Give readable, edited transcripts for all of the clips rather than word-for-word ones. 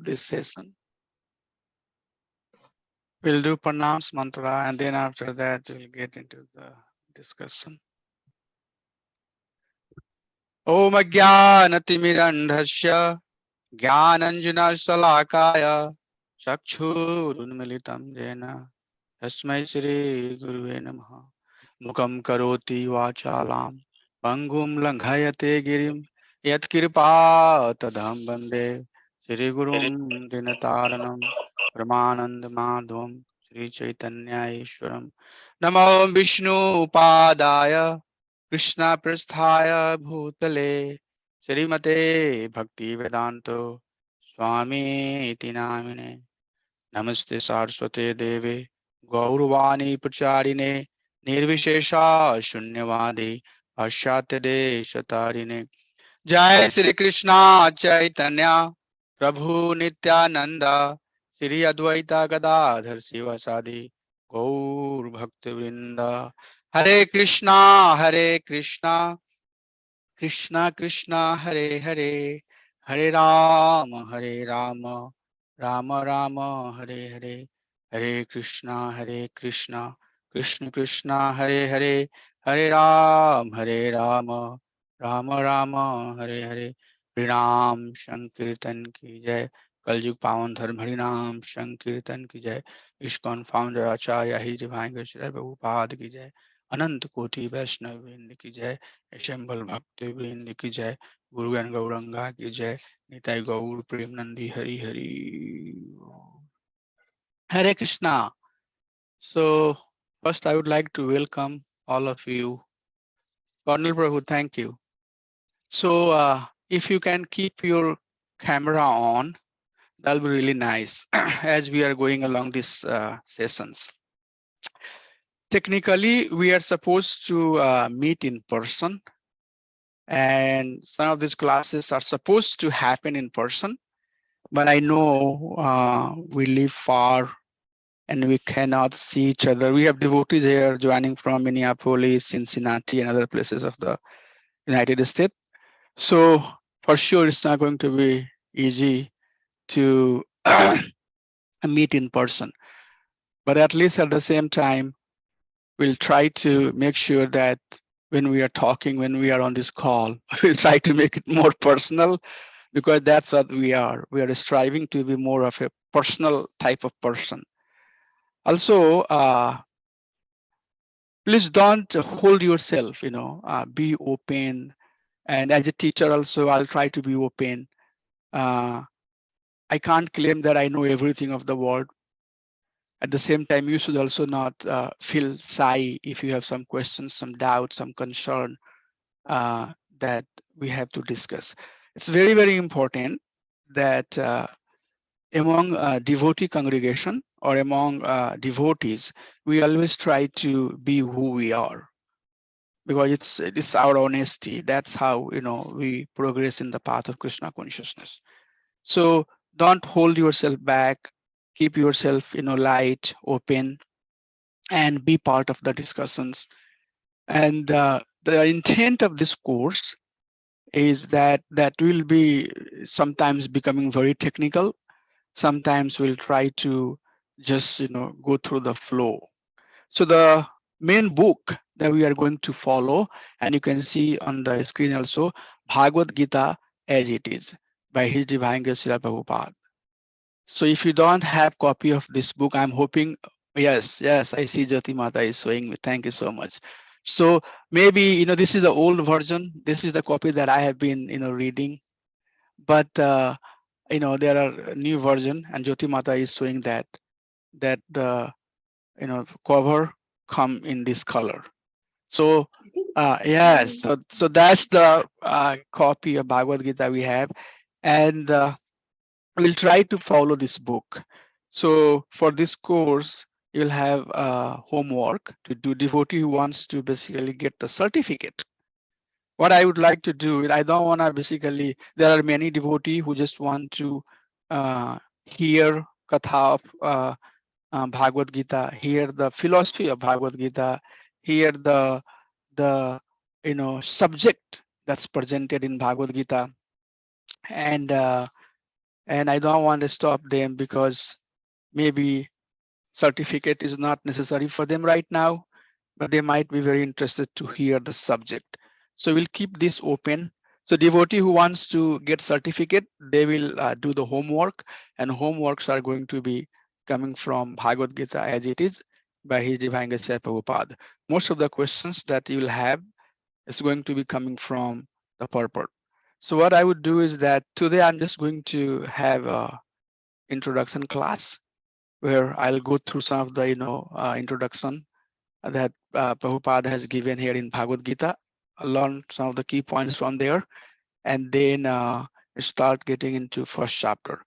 of this session. We'll do Pranams mantra, and then after that we'll get into the discussion. Om Ajnanatimirandhasya Jnananjana Salakaya Chakshurunmilitam Jena Tasmai Shri Guruve Namaha. Mukam karoti vachalam Pangum langhayate girim Yat kripa tadham bande Shri Gurum dinataranam Pramanand madhvam Shri Chaitanya Ishwaram. Namo Vishnu Upadaya Krishna Prasthaya Bhutale Srimate Bhakti Vedanto Swami Iti Namine. Namaste Saraswate Deve Gaurvani Pacharine Nirvishesha Shunyavadi Ashyate Shatarine. Jai Sri Krishna Chaitanya Prabhu Nityananda Sri Advaita Gadadhar Sivasadi Gaur Bhakti Vrinda. Hare Krishna Krishna Krishna Hare Hare Hare Rama Rama Rama Hare Hare. Hare Krishna Krishna Krishna Hare Hare Hare Rama Rama Rama Hare Hare. Harinam Sankirtan ki jai. Kaljug Pawan Dharma Harinam Sankirtan ki jai. ISKCON founder Acharya His Divine Grace Srila Prabhupada ki jai. अनंत कोटि वैष्णव वृंद की जय. शंभल भक्त वृंद की जय. गुरुगण गौरंगा की जय. निताई गौर प्रेम Nandi Hari Hari. Hare Krishna. So first I would like to welcome all of you. Colonel Prabhu, thank you. So if you can keep your camera on, that'll be really nice as we are going along these sessions. Technically, we are supposed to meet in person, and some of these classes are supposed to happen in person, but I know we live far and we cannot see each other. We have devotees here joining from Minneapolis, Cincinnati, and other places of the United States. So for sure, it's not going to be easy to meet in person, but at least at the same time, we'll try to make sure that when we are talking, when we are on this call, we'll try to make it more personal, because that's what we are. We are striving to be more of a personal type of person. Also, please don't hold yourself, be open. And as a teacher also, I'll try to be open. I can't claim that I know everything of the world. At the same time, you should also not feel shy if you have some questions, some doubts, some concern that we have to discuss. It's very, very important that among devotee congregation or among devotees, we always try to be who we are, because it's our honesty. That's how we progress in the path of Krishna consciousness. So don't hold yourself back. Keep yourself light, open, and be part of the discussions. And the intent of this course is that will be sometimes becoming very technical. Sometimes we'll try to just go through the flow. So the main book that we are going to follow, and you can see on the screen also, Bhagavad-Gita as it is by His Divine Grace Srila Prabhupada. So if you don't have copy of this book, I'm hoping, yes, I see Jyoti Mata is showing me. Thank you so much. So maybe, this is the old version. This is the copy that I have been, reading. But, there are new version, and Jyoti Mata is showing that the, cover come in this color. So, yes, so that's the copy of Bhagavad Gita we have. And we'll try to follow this book. So for this course, you'll have homework to do. Devotee who wants to basically get the certificate. What I would like to do is, I don't want to basically, there are many devotees who just want to hear katha of Bhagavad Gita, hear the philosophy of Bhagavad Gita, hear the the, subject that's presented in Bhagavad Gita. And and I don't want to stop them because maybe certificate is not necessary for them right now, but they might be very interested to hear the subject. So we'll keep this open. So devotee who wants to get certificate, they will do the homework, and homeworks are going to be coming from Bhagavad Gita as it is by His Divine Grace Prabhupada. Most of the questions that you will have is going to be coming from the purport. So what I would do is that today I'm just going to have a introduction class where I'll go through some of the introduction that Prabhupada has given here in Bhagavad Gita. I'll learn some of the key points from there, and then start getting into first chapter.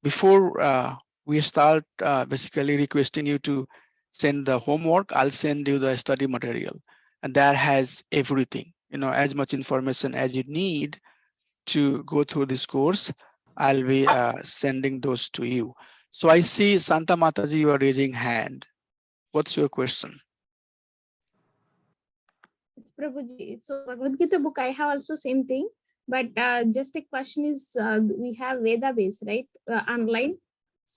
Before we start, basically requesting you to send the homework. I'll send you the study material, and that has everything. As much information as you need to go through this course. I'll be sending those to you. So I see Santa Mataji, you are raising hand. What's your question? Yes, Prabhuji. So Bhagavad Gita book, I have also same thing, but just a question is, we have Veda base, right, online.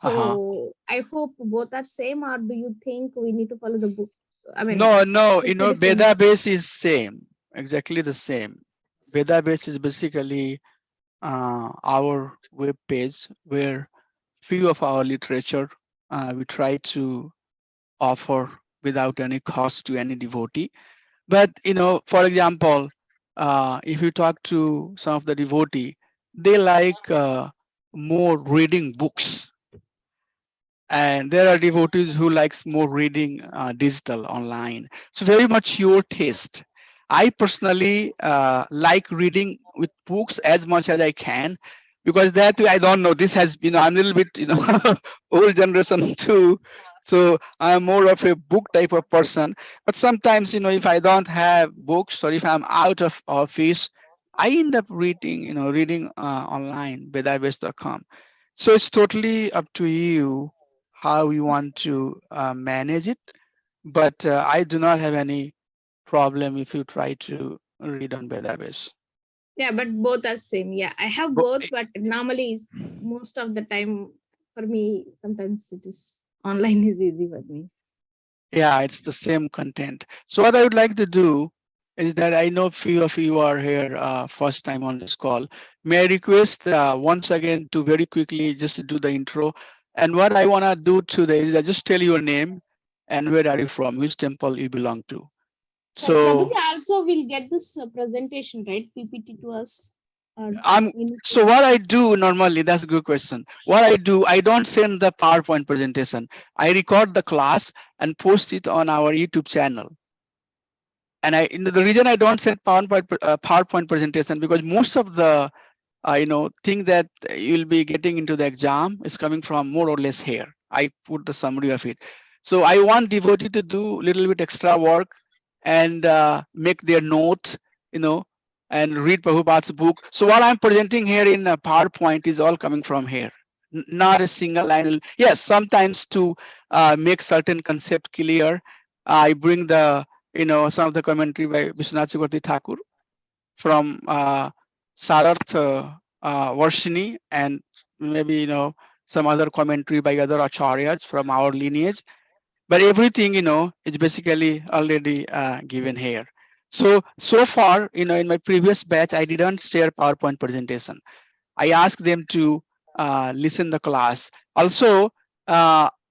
Uh-huh. So I hope both are same, or do you think we need to follow the book? I mean, No, what's the Veda difference? base is same, exactly the same. Veda base is basically our web page where few of our literature we try to offer without any cost to any devotee. But for example, if you talk to some of the devotee, they like more reading books, and there are devotees who likes more reading digital online. So very much your taste. I personally like reading with books as much as I can, because that way I don't know, this has been, I'm a little bit old generation too, so I'm more of a book type of person. But sometimes if I don't have books, or if I'm out of office, I end up reading online, vedabase.com. So it's totally up to you how you want to manage it. But I do not have any problem if you try to read on database. Yeah, but both are same. Yeah, I have Bo- both, but normally most of the time for me, sometimes it is online is easy for me. Yeah, it's the same content. So what I would like to do is that I know few of you are here first time on this call. May I request once again to very quickly just do the intro. And what I want to do today is I just tell your name and where are you from, which temple you belong to. Prabhuji So also will get this presentation, right? PPT to us. I'm We need so to. what I do normally, that's a good question. What I do, I don't send the PowerPoint presentation. I record the class and post it on our YouTube channel. And the reason I don't send PowerPoint presentation, because most of the thing that you'll be getting into the exam is coming from more or less here. I put the summary of it. So I want devotee to do a little bit extra work and make their notes, you know, and read Prabhupada's book. So what I'm presenting here in PowerPoint is all coming from here. Not a single line. Yes, sometimes to make certain concept clear, I bring the, some of the commentary by Vishwanath Chakravarti Thakur from Sararth Varshini, and maybe some other commentary by other acharyas from our lineage. But everything is basically already given here. So far, in my previous batch, I didn't share PowerPoint presentation. I ask them to listen the class. Also,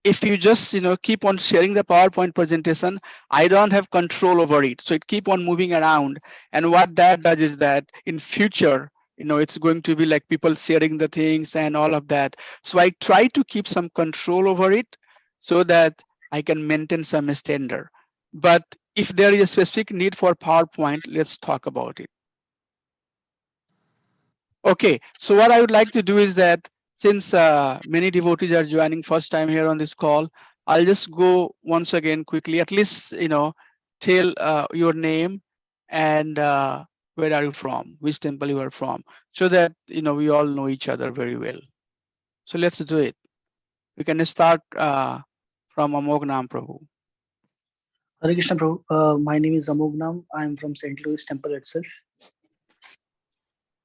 if you just keep on sharing the PowerPoint presentation, I don't have control over it. So it keep on moving around. And what that does is that in future, it's going to be like people sharing the things and all of that. So I try to keep some control over it so that I can maintain some standard. But if there is a specific need for PowerPoint, let's talk about it. Okay, so what I would like to do is that since many devotees are joining first time here on this call, I'll just go once again quickly, at least, tell your name and where are you from, which temple you are from, so that, we all know each other very well. So let's do it. We can start from Amognam Prabhu. Hare Krishna, Prabhu. My name is Amognam. I am from St. Louis Temple itself.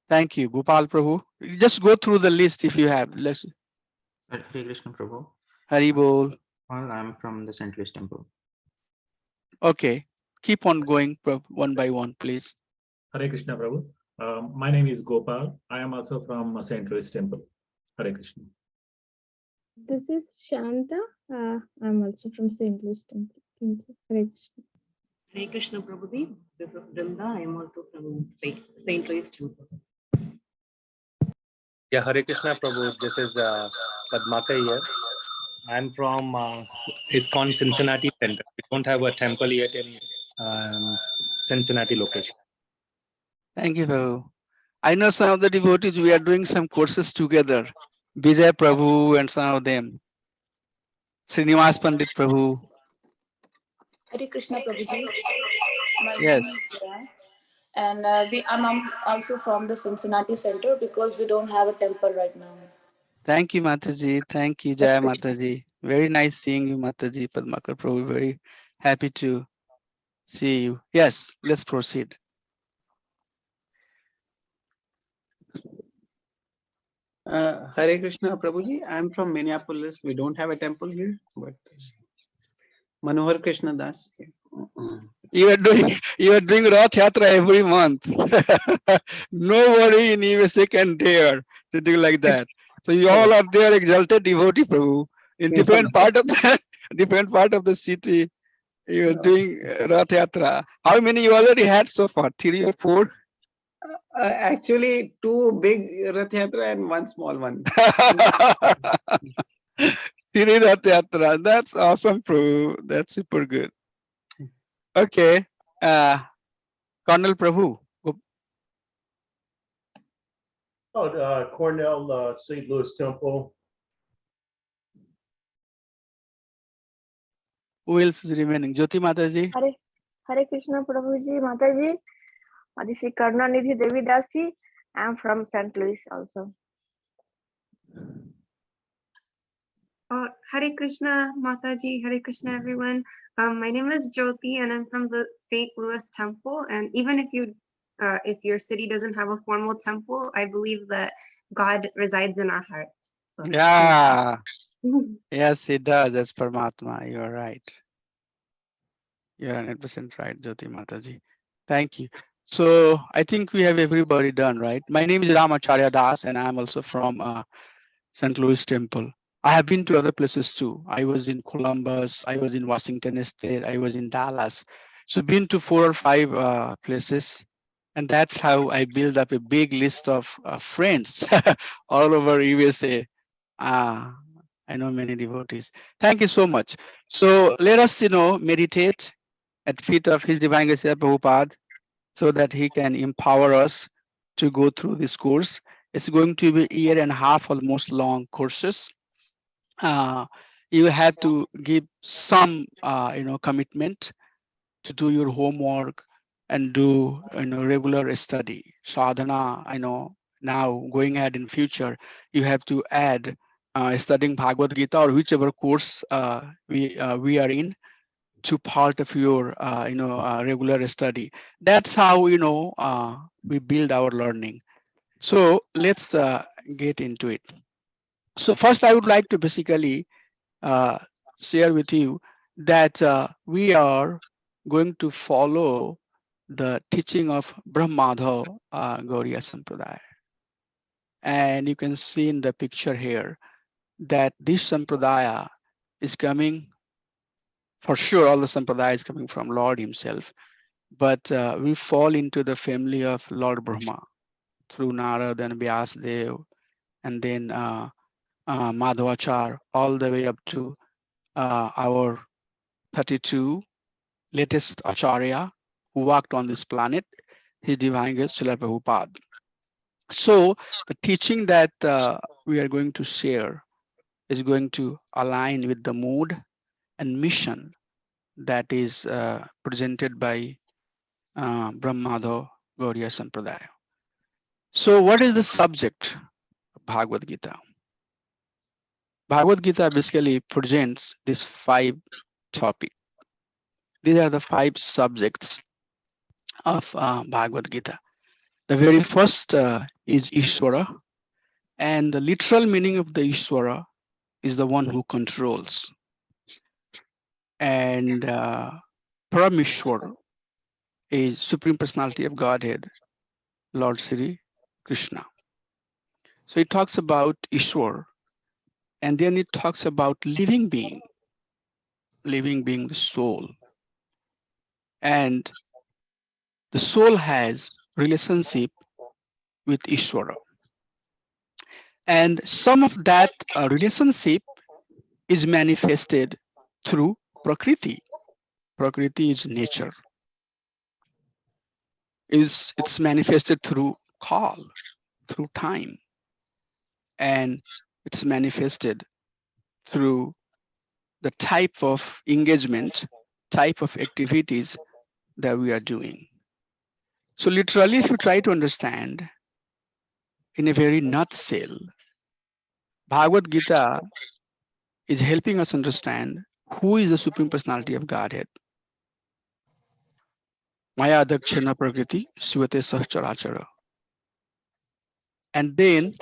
Thank you, Gopal Prabhu. Just go through the list if you have. Let's Hare Krishna Prabhu. Hari Bol. Well, I'm from the St. Louis Temple. Okay, keep on going one by one, please. Hare Krishna Prabhu. My name is Gopal. I am also from St. Louis Temple. Hare Krishna. This is Shanta. I'm also from St. Louis Temple. Thank you. Hare Krishna. Hare Krishna Prabhuji, this is Brinda. I am also from St. Louis Temple. Yeah, Hare Krishna Prabhu. This is Padmakar here. I'm from ISKCON Cincinnati Center. We don't have a temple yet in Cincinnati location. Thank you, Prabhu. I know some of the devotees, we are doing some courses together. Vijay Prabhu and some of them. Srinivas Pandit Prabhu. Hare Krishna Prabhuji. My Yes. name is Hira. And I'm also from the Cincinnati Center because we don't have a temple right now. Thank you, Mataji. Thank you, Jaya Mataji. Very nice seeing you, Mataji. Padmakar Prabhu. Very happy to see you. Yes, let's proceed. Hare Krishna Prabhuji, I'm from Minneapolis. We don't have a temple here, but Manohar Krishna Das. You are doing Rath Yatra every month. Nobody in USA can dare to do like that. So you all are there, exalted devotee, Prabhu, in different part of the city. You are doing Rath Yatra. How many you already had so far? 3 or 4? Actually, 2 big Rath Yatra and 1 small one. 3 Rath Yatra. That's awesome, Prabhu. That's super good. Okay. Colonel Prabhu. Cornell, St. Louis Temple. Who else is remaining? Jyoti Mataji. Hare Krishna Prabhuji, Mataji. This is Karnanidhi Devi Dasi. I'm from St. Louis also. Hare Krishna Mataji, Hare Krishna everyone. My name is Jyoti and I'm from the St. Louis Temple. And even if your city doesn't have a formal temple, I believe that God resides in our heart. So, Yeah. Yes, it does. That's Paramatma. You are right. You are 100% right, Jyoti Mataji. Thank you. So I think we have everybody done, right? My name is Ramacharya Das, and I'm also from St. Louis Temple. I have been to other places too. I was in Columbus. I was in Washington State. I was in Dallas. So been to 4 or 5 places. And that's how I build up a big list of friends all over USA. I know many devotees. Thank you so much. So let us, meditate at feet of His Divine Grace Prabhupada so that he can empower us to go through this course. It's going to be 1.5 year almost long courses. You have to give some, commitment to do your homework and do, regular study. Sadhana, now going ahead in future, you have to add studying Bhagavad-Gita or whichever course we are in to part of your, regular study. That's how, we build our learning. So let's get into it. So first, I would like to basically share with you that we are going to follow the teaching of Brahmadha Gauriya Sampradaya. And you can see in the picture here that this Sampradaya is coming, for sure, all the Sampradaya is coming from Lord himself, but we fall into the family of Lord Brahma through Narad and Vyasdev, and then Madhvacharya, all the way up to our 32 latest Acharya who walked on this planet, His Divine Grace Srila Prabhupada. So the teaching that we are going to share is going to align with the mood and mission that is presented by Brahmadha Gauriya Sampradaya. So what is the subject of Bhagavad Gita? Bhagavad Gita basically presents these 5 topics. These are the 5 subjects of Bhagavad Gita. The very first is Ishwara, and the literal meaning of the Ishwara is the one who controls. And Parameshwar is Supreme Personality of Godhead, Lord Sri Krishna. So it talks about Ishwar, and then it talks about living being the soul. And the soul has relationship with Ishwara. And some of that relationship is manifested through Prakriti. Prakriti is nature. It's manifested through call, through time. And it's manifested through the type of engagement, type of activities that we are doing. So literally, if you try to understand in a very nutshell, Bhagavad-Gita is helping us understand who is the Supreme Personality of Godhead. Maya Adakshana Prakriti Svate Sahacharachara. And then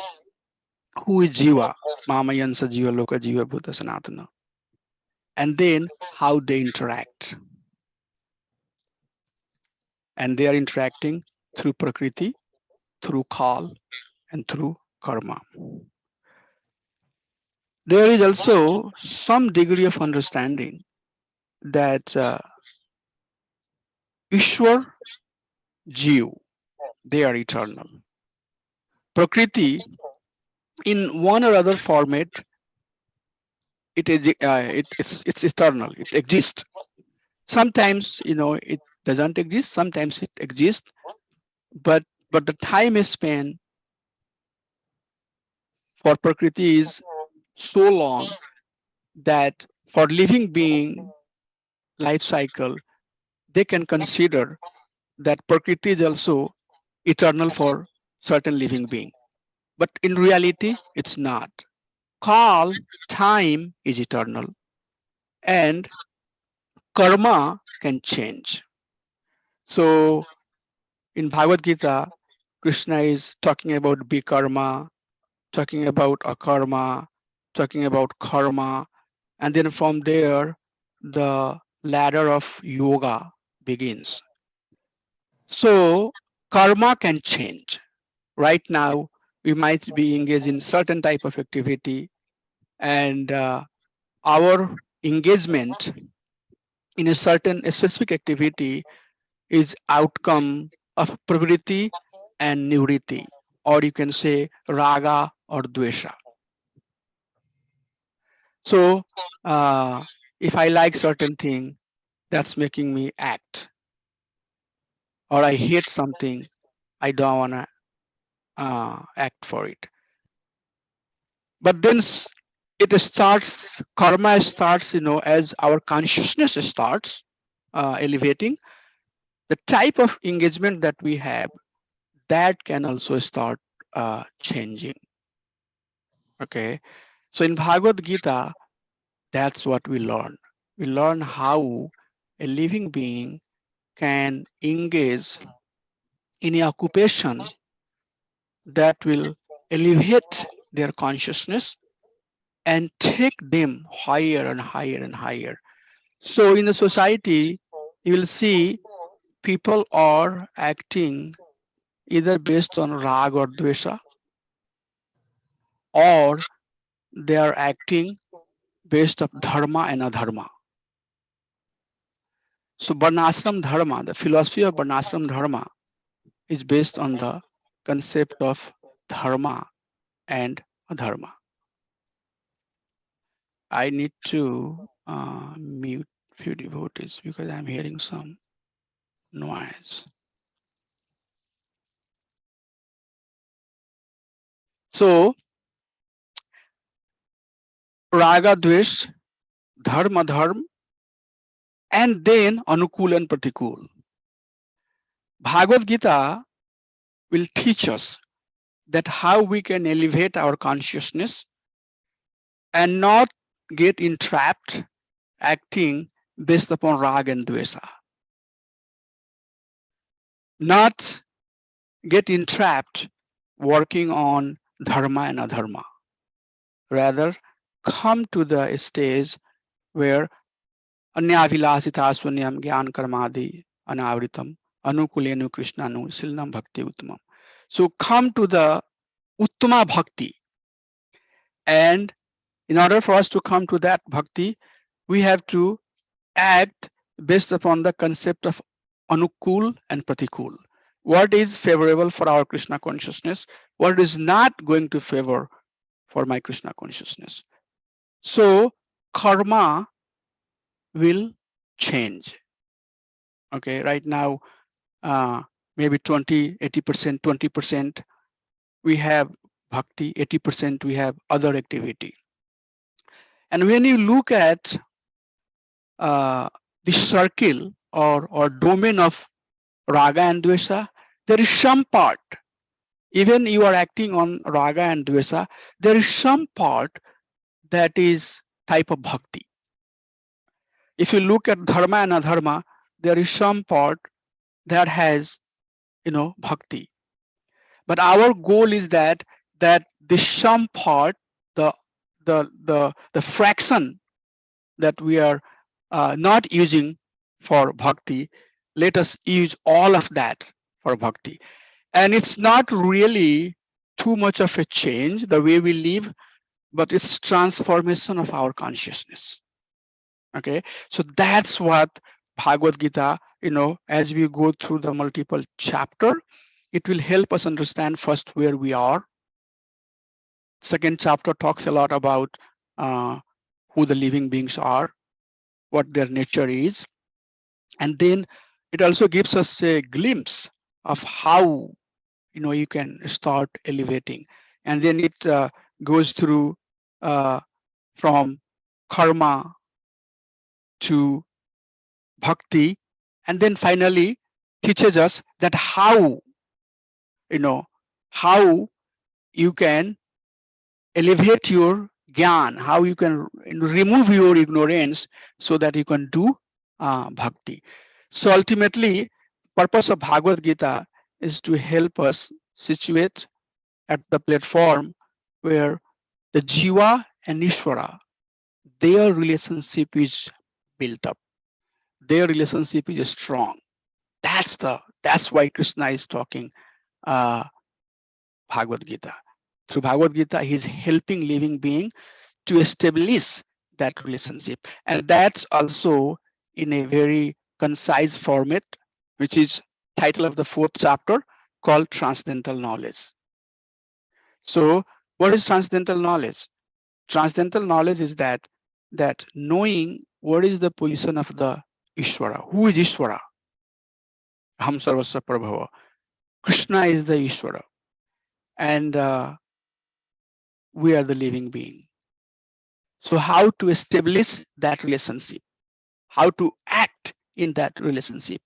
who is Jiva? Mamayansa Jiva Loka Jiva Bhuta Sanatana. And then how they interact. And they are interacting through Prakriti, through Kal, and through Karma. There is also some degree of understanding that Ishwar, Jiv, they are eternal. Prakriti, in one or other format, it's eternal. It exists. Sometimes, it doesn't exist. Sometimes it exists, but the time is spent for Prakriti is so long that for living being life cycle, they can consider that Prakriti is also eternal for certain living being. But in reality, it's not. Kal, time is eternal, and karma can change. So in Bhagavad Gita, Krishna is talking about bikarma, talking about akarma, talking about karma, and then from there, the ladder of yoga begins. So karma can change. Right now, we might be engaged in certain type of activity, and our engagement in a specific activity is outcome of pravriti and nivriti, or you can say raga or dvesha. So if I like certain thing, that's making me act, or I hate something, I don't want to act for it. But then karma starts, as our consciousness starts elevating, the type of engagement that we have, that can also start changing. Okay, so in Bhagavad Gita, that's what we learn. We learn how a living being can engage in an occupation that will elevate their consciousness and take them higher and higher and higher. So in the society, you will see people are acting either based on rag or dvesha, or they are acting based on dharma and adharma. So Varnashram Dharma, the philosophy of Varnashram Dharma, is based on the concept of dharma and adharma. I need to mute few devotees because I'm hearing some noise. So raga, dvesh, dharma, dharma, and then anukul and pratikul. Bhagavad Gita will teach us that how we can elevate our consciousness and not get entrapped acting based upon rag and dvesa. Not get entrapped working on dharma and adharma. Rather, come to the stage where anyavilasita sunyam gyan karmadi anavritam anukulenu krishnanu silnam bhakti uttamam. So come to the uttama bhakti. And in order for us to come to that bhakti, we have to act based upon the concept of anukul and pratikul. What is favorable for our Krishna consciousness? What is not going to favor for my Krishna consciousness? So karma will change. Okay, right now, maybe 80%, 20% we have bhakti, 80% we have other activity. And when you look at the circle or domain of raga and dvesa, there is some part, even you are acting on raga and dvesa, there is some part that is type of bhakti. If you look at dharma and adharma, there is some part that has, bhakti. But our goal is that the some part, the fraction that we are not using for bhakti, let us use all of that for bhakti. And it's not really too much of a change the way we live, but it's transformation of our consciousness. Okay, so that's what Bhagavad-Gita, as we go through the multiple chapter, it will help us understand first where we are. Second chapter talks a lot about who the living beings are, what their nature is. And then it also gives us a glimpse of how, you can start elevating. And then it goes through from karma to bhakti, and then finally teaches us that how you can elevate your gyan, how you can remove your ignorance so that you can do bhakti. So ultimately, purpose of Bhagavad Gita is to help us situate at the platform where the Jiva and Ishwara, their relationship is built up. Their relationship is strong. That's why Krishna is talking Bhagavad Gita. Through Bhagavad Gita, he's helping living being to establish that relationship. And that's also in a very concise format, which is title of the 4th chapter called Transcendental Knowledge. So what is transcendental knowledge? Transcendental knowledge is that knowing what is the position of the Ishwara. Who is Ishwara? Ham Sarvasya Prabhava. Krishna is the Ishwara. And we are the living being. So how to establish that relationship? How to act in that relationship?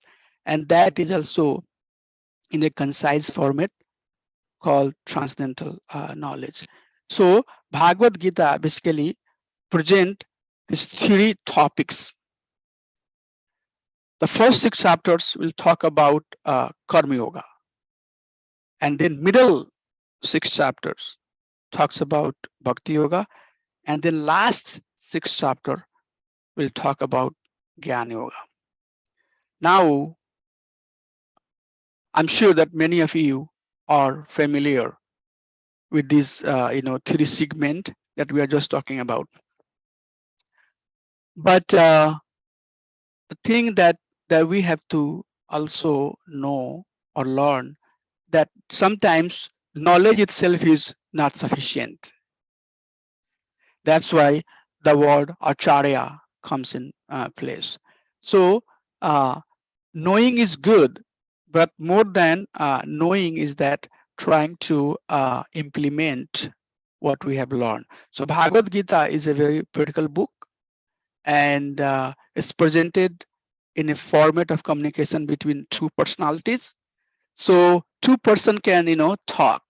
And that is also in a concise format called transcendental knowledge. So Bhagavad Gita basically present these 3 topics. The first 6 chapters will talk about Karma Yoga. And then middle 6 chapters talks about Bhakti Yoga. And then last 6 chapter will talk about Jnana Yoga. Now, I'm sure that many of you are familiar with this, 3 segment that we are just talking about. But the thing that we have to also know or learn that sometimes knowledge itself is not sufficient. That's why the word acharya comes in place. So knowing is good, but more than knowing is that trying to implement what we have learned. So Bhagavad Gita is a very practical book, and it's presented in a format of communication between 2 personalities. So 2 person can, talk,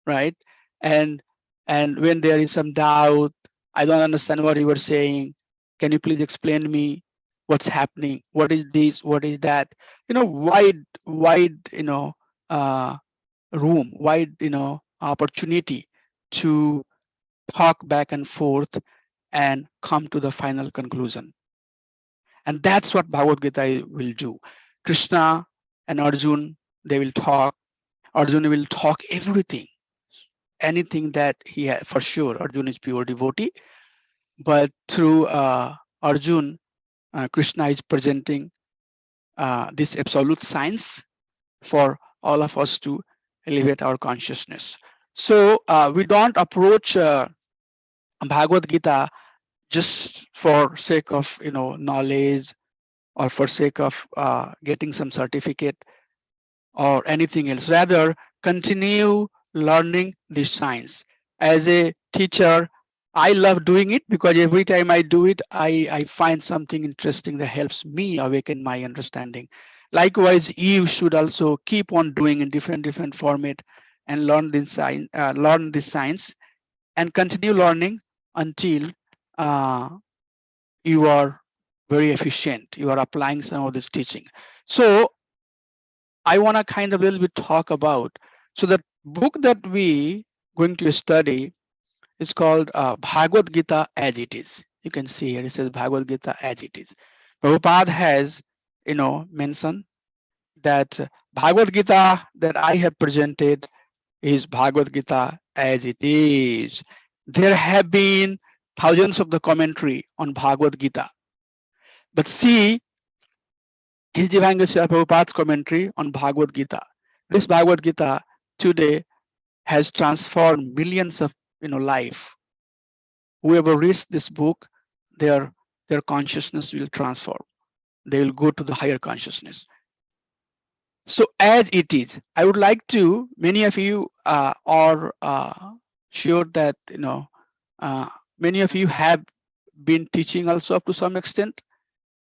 right? And when there is some doubt, I don't understand what you were saying. Can you please explain me what's happening? What is this? What is that? Wide, room, wide opportunity to talk back and forth and come to the final conclusion. And that's what Bhagavad Gita will do. Krishna and Arjun, they will talk. Arjun will talk everything, anything that he had. For sure, Arjun is pure devotee, but through Arjun, Krishna is presenting this absolute science for all of us to elevate our consciousness. So we don't approach Bhagavad Gita just for sake of knowledge, or for sake of getting some certificate or anything else. Rather, continue learning this science. As a teacher, I love doing it because every time I do it, I find something interesting that helps me awaken my understanding. Likewise, you should also keep on doing in different format and learn this science, and continue learning until you are very efficient. You are applying some of this teaching. So I want to kind of a little bit talk about. So the book that we going to study is called Bhagavad-Gita as it is. You can see here it says Bhagavad-Gita as it is. Prabhupada has mentioned that Bhagavad-Gita that I have presented is Bhagavad-Gita as it is. There have been thousands of the commentary on Bhagavad-Gita. But see, His Divine Grace Srila Prabhupada's commentary on Bhagavad Gita. This Bhagavad Gita today has transformed millions of life. Whoever reads this book, their consciousness will transform. They will go to the higher consciousness. So as it is, I would like to, many of you are sure that many of you have been teaching also up to some extent,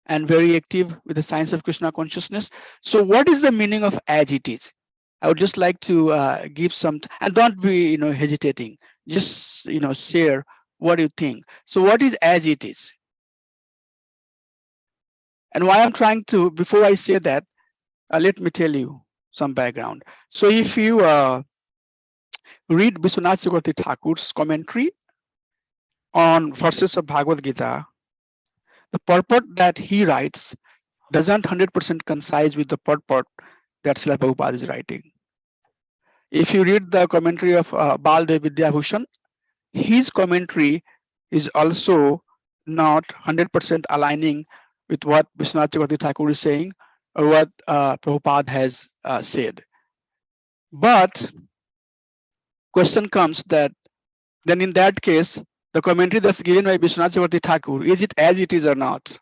and very active with the science of Krishna consciousness. So what is the meaning of as it is? I would just like to give some, and don't be hesitating, just share what you think. So what is as it is? And why I'm trying to, before I say that, let me tell you some background. So if you read Vishwanath Chakravarti Thakur's commentary on verses of Bhagavad Gita, the purport that he writes doesn't 100% coincide with the purport that Srila Prabhupada is writing. If you read the commentary of Baldev Vidyabhushan, his commentary is also not 100% aligning with what Vishwanath Chakravarti Thakur is saying or what Prabhupada has said. But question comes that then in that case, the commentary that's given by Vishwanath Chakravarti Thakur, is it as it is or not?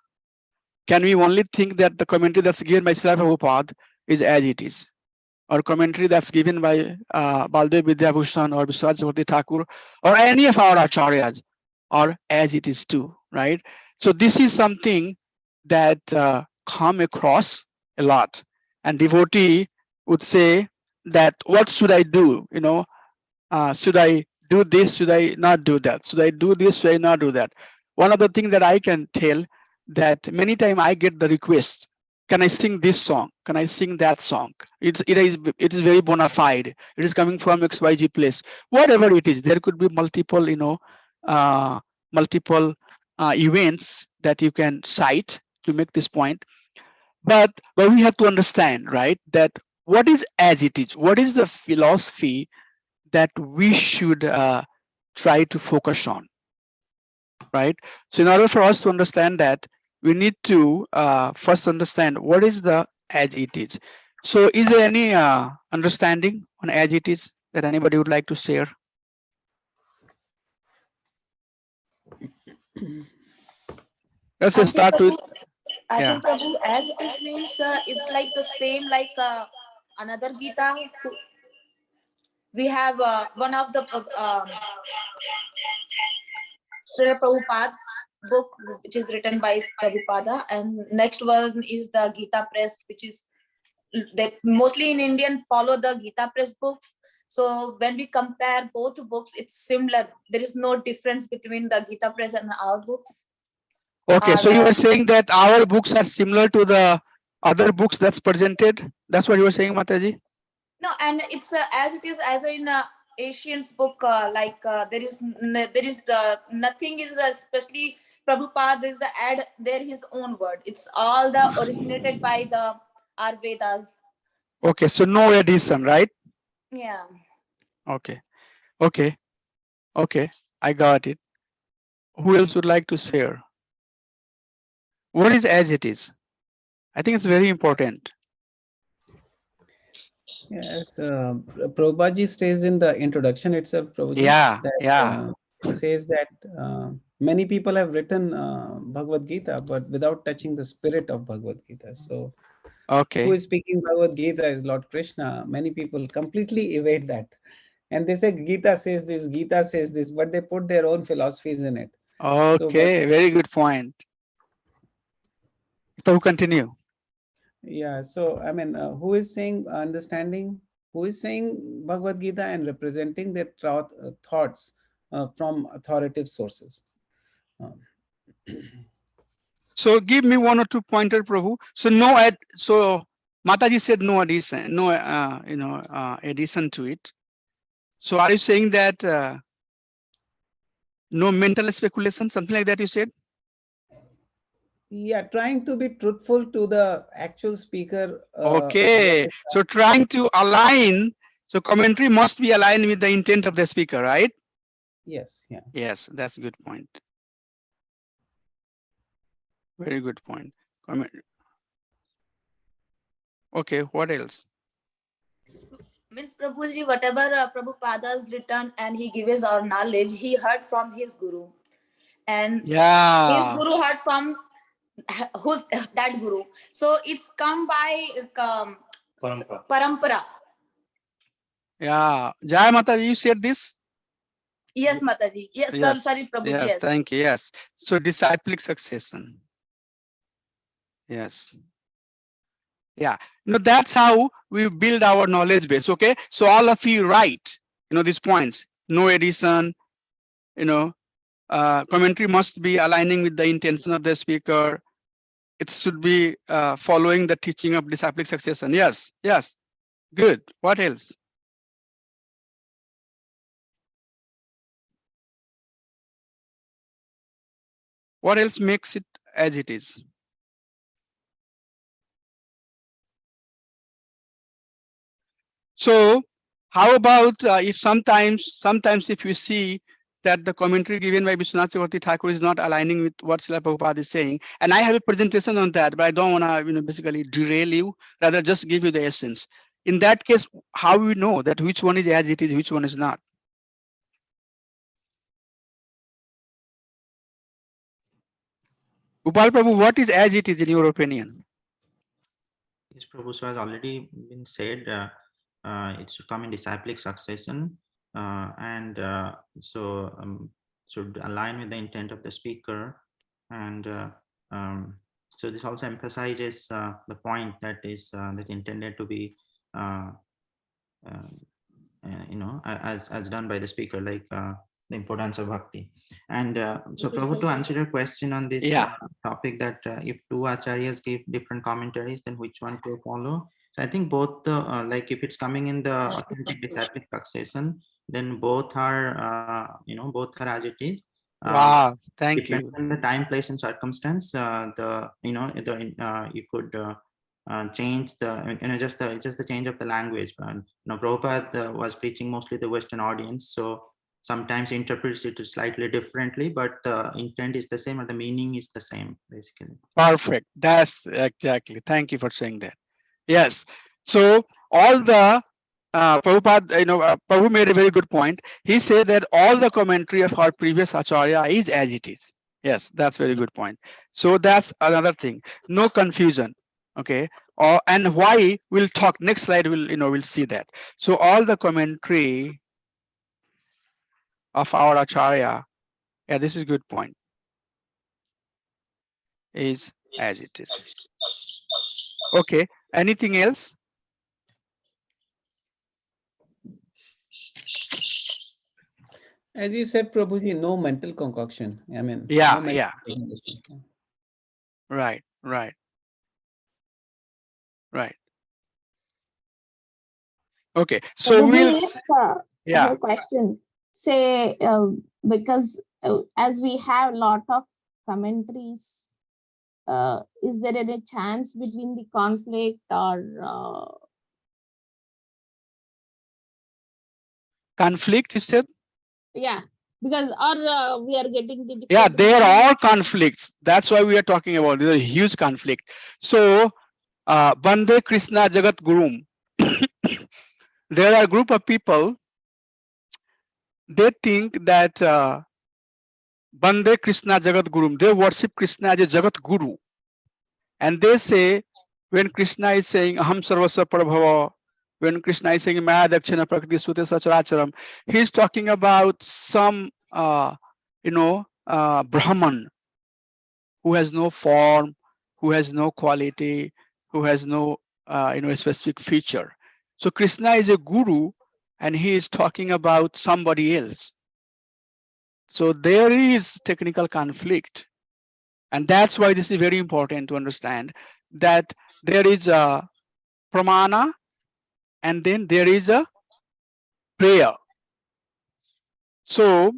Can we only think that the commentary that's given by Srila Prabhupada is as it is? Or commentary that's given by Baldev Vidyabhushan or Vishwanath Chakravarti Thakur or any of our acharyas or as it is too, right? So this is something that come across a lot, and devotee would say that what should I do? Should I do this? Should I not do that? Should I do this? Should I not do that? One of the things that I can tell that many times I get the request, can I sing this song? Can I sing that song? It is very bona fide. It is coming from XYZ place. Whatever it is, there could be multiple, events that you can cite to make this point. But we have to understand, right, that what is as it is? What is the philosophy that we should try to focus on, right? So in order for us to understand that, we need to first understand what is the as it is. So is there any understanding on as it is that anybody would like to share? Let's just start with. I think Prabhu, as it is means it's like the same like another Gita. We have one of the Srila Prabhupada's book, which is written by Prabhupada, and next one is the Gita Press, which is that mostly in Indian follow the Gita Press books. So when we compare both books, it's similar. There is no difference between the Gita Press and our books. Okay, so you were saying that our books are similar to the other books that's presented. That's what you were saying, Mataji? No, and it's as it is as in Asian's book, there is nothing is especially Prabhupada is the add there his own word. It's all the originated by the our Vedas. Okay, so no addition, right? Yeah. Okay, okay, okay. I got it. Who else would like to share? What is as it is? I think it's very important. Yes, Prabhupada says in the introduction itself, Prabhuji, Yeah, that yeah. it says that many people have written Bhagavad Gita, but without touching the spirit of Bhagavad Gita. So, who Okay. is speaking Bhagavad Gita is Lord Krishna. Many people completely evade that, and they say Gita says this, but they put their own philosophies in it. Okay, very good point. So continue. Yeah, so I mean, who is saying understanding? Who is saying Bhagavad Gita and representing their thoughts from authoritative sources? So give me one or two pointer, Prabhu. So no add. So Mataji said no addition, no addition to it. So are you saying that no mental speculation, something like that? You said. Yeah, trying to be truthful to the actual speaker. Okay, so trying to align. So commentary must be aligned with the intent of the speaker, right? Yes. Yeah. Yes, that's a good point. Very good point. Okay, what else? Means Prabhuji, whatever Prabhupada has written and he gives our knowledge, he heard from his guru, and his guru heard from who's that guru. So it's come by parampara. Yeah, Jai Mataji, you said this. Yes, Mataji. Yes, Yes. sorry, Prabhuji. Yes, Yes. thank you. Yes. So disciplic succession. Yes. Yeah. That's how we build our knowledge base. Okay. So all of you write, these points. No addition, commentary must be aligning with the intention of the speaker. It should be following the teaching of disciplic succession. Yes. Yes. Good. What else? What else makes it as it is? So how about if sometimes if you see that the commentary given by Vishwanath Chakravarti Thakur is not aligning with what Srila Prabhupada is saying, and I have a presentation on that, but I don't want to basically derail you, rather just give you the essence. In that case, how we know that which one is as it is, which one is not? Upal Prabhu, what is as it is in your opinion? Yes, Prabhu, so has already been said, it's to come in disciplic succession, and should align with the intent of the speaker. And so this also emphasizes the point that is that intended to be as done by the speaker, like the importance of bhakti. And so Prabhu, to answer your question on this topic, that if two acharyas give different commentaries, then which one to follow? So I think both the like if it's coming in the authentic disciplic succession, then both are both are as it is. Wow, thank you. Depending on the time, place, and circumstance, you could change the just the change of the language. But Prabhupada was preaching mostly the Western audience, so sometimes he interprets it slightly differently, but the intent is the same or the meaning is the same, basically. Perfect. That's exactly. Thank you for saying that. Yes. So all the Prabhupada, Prabhu made a very good point. He said that all the commentary of our previous acharya is as it is. Yes, that's very good point. So that's another thing. No confusion. Okay. And why we'll talk next slide. We'll see that. So all the commentary of our acharya. Yeah, this is a good point. Is as it is. Okay. Anything else? As you said, Prabhuji, no mental concoction. I mean, yeah, no yeah. Right, right, right. Okay, so we'll I yeah. have a question. Say, because as we have lot of commentaries, is there any chance between the conflict or Conflict, you said? yeah, because or we are getting the Yeah, different they are all meanings. conflicts. That's why we are talking about. There's a huge conflict. So, Bande Krishna Jagat Gurum. There are a group of people. They think that Bande Krishna Jagat Gurum. They worship Krishna as a Jagat Guru, and they say when Krishna is saying Aham Sarvasva Prabhava, when Krishna is saying Maya Dakshina Prakriti Sute Sacharacharam, he's talking about some Brahman who has no form, who has no quality, who has no specific feature. So Krishna is a guru, and he is talking about somebody else. So there is technical conflict, and that's why this is very important to understand that there is a pramana, and then there is a prayer. So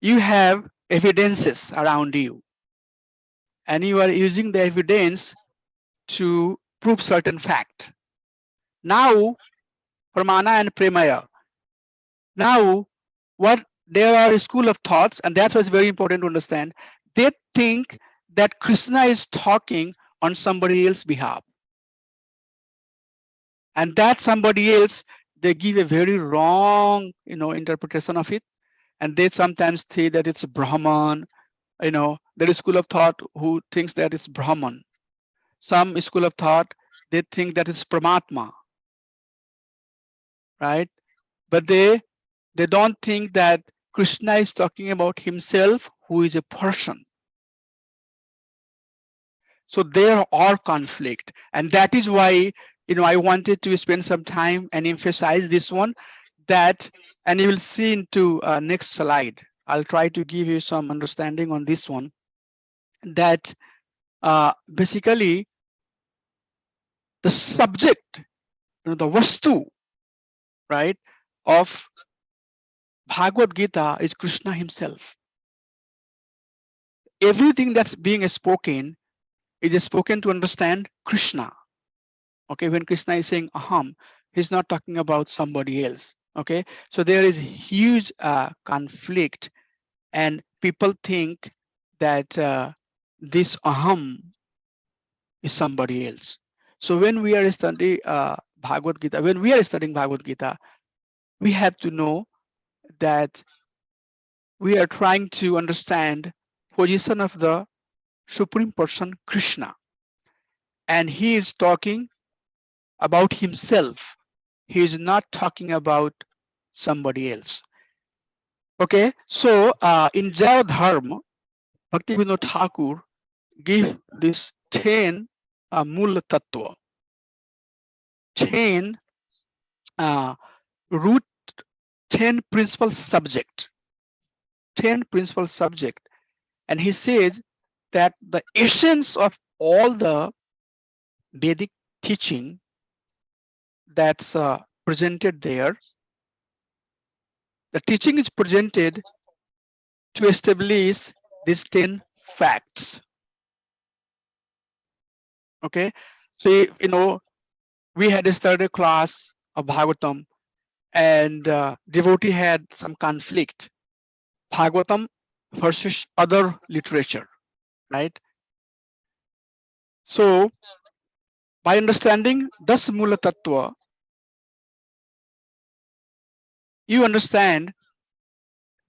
you have evidences around you, and you are using the evidence to prove certain fact. Now, Pramana and Premaya. Now, what there are a school of thoughts, and that's what's very important to understand. They think that Krishna is talking on somebody else's behalf. And that somebody else, they give a very wrong, interpretation of it. And they sometimes say that it's Brahman. There is school of thought who thinks that it's Brahman. Some school of thought, they think that it's Paramatma, right? But they don't think that Krishna is talking about himself, who is a person. So there are conflict, and that is why I wanted to spend some time and emphasize this one. That, and you will see into next slide. I'll try to give you some understanding on this one. That basically the subject, the vastu, right, of Bhagavad-Gita is Krishna himself. Everything that's being spoken, it is spoken to understand Krishna. Okay, when Krishna is saying aham, he's not talking about somebody else. Okay, so there is huge conflict, and people think that this aham is somebody else. So when we are studying Bhagavad Gita, we have to know that we are trying to understand position of the Supreme Person Krishna, and he is talking about himself. He is not talking about somebody else. Okay, so in Jaya Dharma, Bhaktivinoda Thakur give this 10 Mula Tattva, 10 root, 10 principal subject, 10 principal subject, and he says that the essence of all the Vedic teaching that's presented there, the teaching is presented to establish these 10 facts. Okay, so we had started a class of Bhagavatam, and devotee had some conflict, Bhagavatam versus other literature, right? So by understanding das Mula Tattva, you understand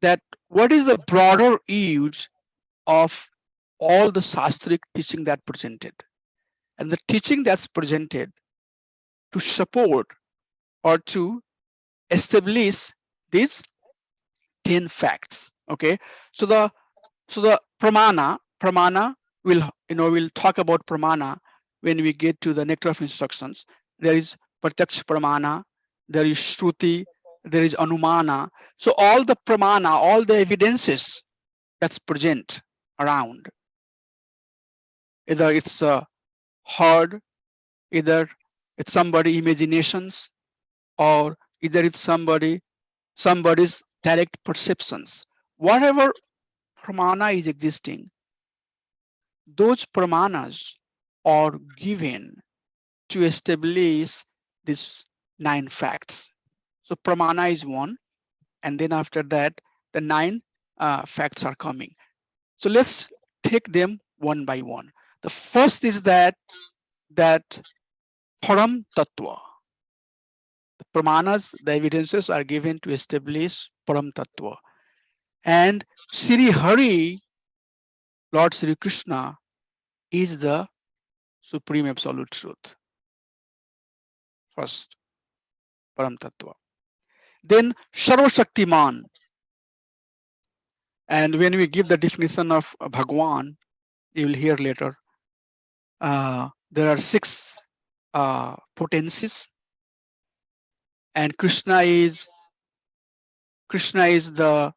that what is the broader use of all the Sastric teaching that presented, and the teaching that's presented to support or to establish these 10 facts. Okay, so the pramana we'll talk about pramana when we get to the nectar of instructions. There is pratyaksh pramana, there is shruti, there is anumana. So all the pramana, all the evidences that's present around, either it's heard, either it's somebody imaginations, or either it's somebody's direct perceptions. Whatever pramana is existing, those pramanas are given to establish these 9 facts. So pramana is one, and then after that, the 9 facts are coming. So let's take them one by one. The first is that param tattva. The pramanas, the evidences are given to establish param tattva. And Sri Hari, Lord Sri Krishna, is the supreme absolute truth. First, param tattva. Then Sarva Shaktiman. And when we give the definition of Bhagwan, you will hear later, there are 6 potencies, and Krishna is the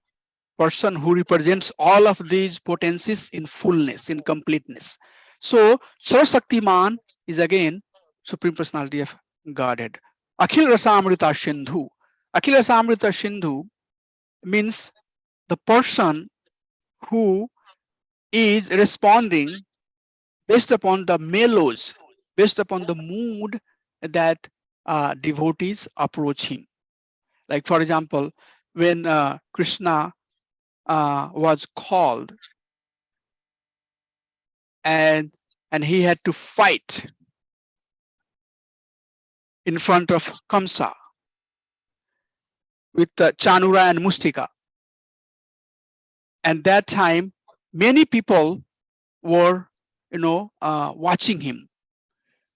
person who represents all of these potencies in fullness, in completeness. So Sarvashaktiman is again Supreme Personality of Godhead. Akhil Rasamrita Sindhu. Akhil Rasamrita Sindhu means the person who is responding based upon the mellows, based upon the mood that devotees approach him. Like for example, when Krishna was called and he had to fight in front of Kamsa with Chanura and Mustika. And that time, many people were, watching him.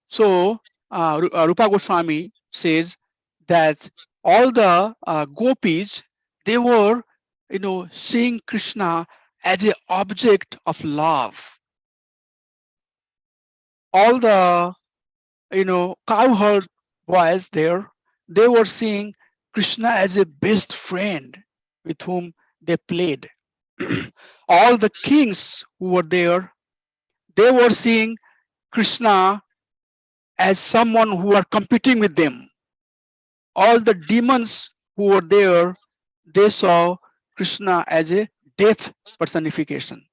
So Rupa Goswami says that all the gopis, they were, seeing Krishna as an object of love. All the, cowherd boys there, they were seeing Krishna as a best friend with whom they played. All the kings who were there, they were seeing Krishna as someone who are competing with them. All the demons who were there, they saw Krishna as a death personification.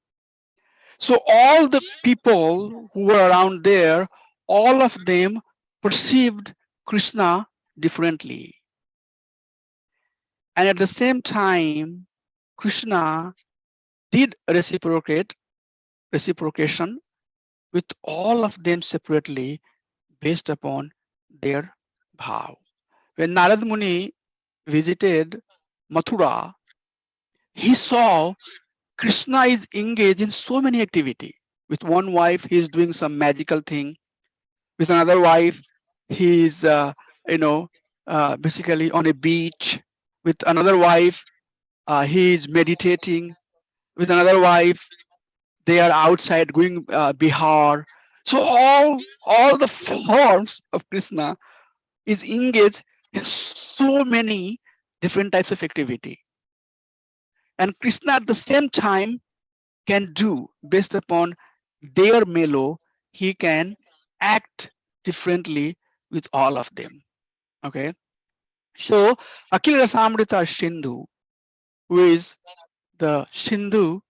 So all the people who were around there, all of them perceived Krishna differently. And at the same time, Krishna did reciprocation with all of them separately based upon their bhav. When Narad Muni visited Mathura, he saw Krishna is engaged in so many activity. With one wife, he is doing some magical thing. With another wife, he is, basically on a beach. With another wife, he is meditating. With another wife, they are outside going Bihar. So all the forms of Krishna is engaged in so many different types of activity. And Krishna at the same time can do based upon their mellow, he can act differently with all of them. Okay. So Akhil Rasamrita Sindhu, who is the Sindhu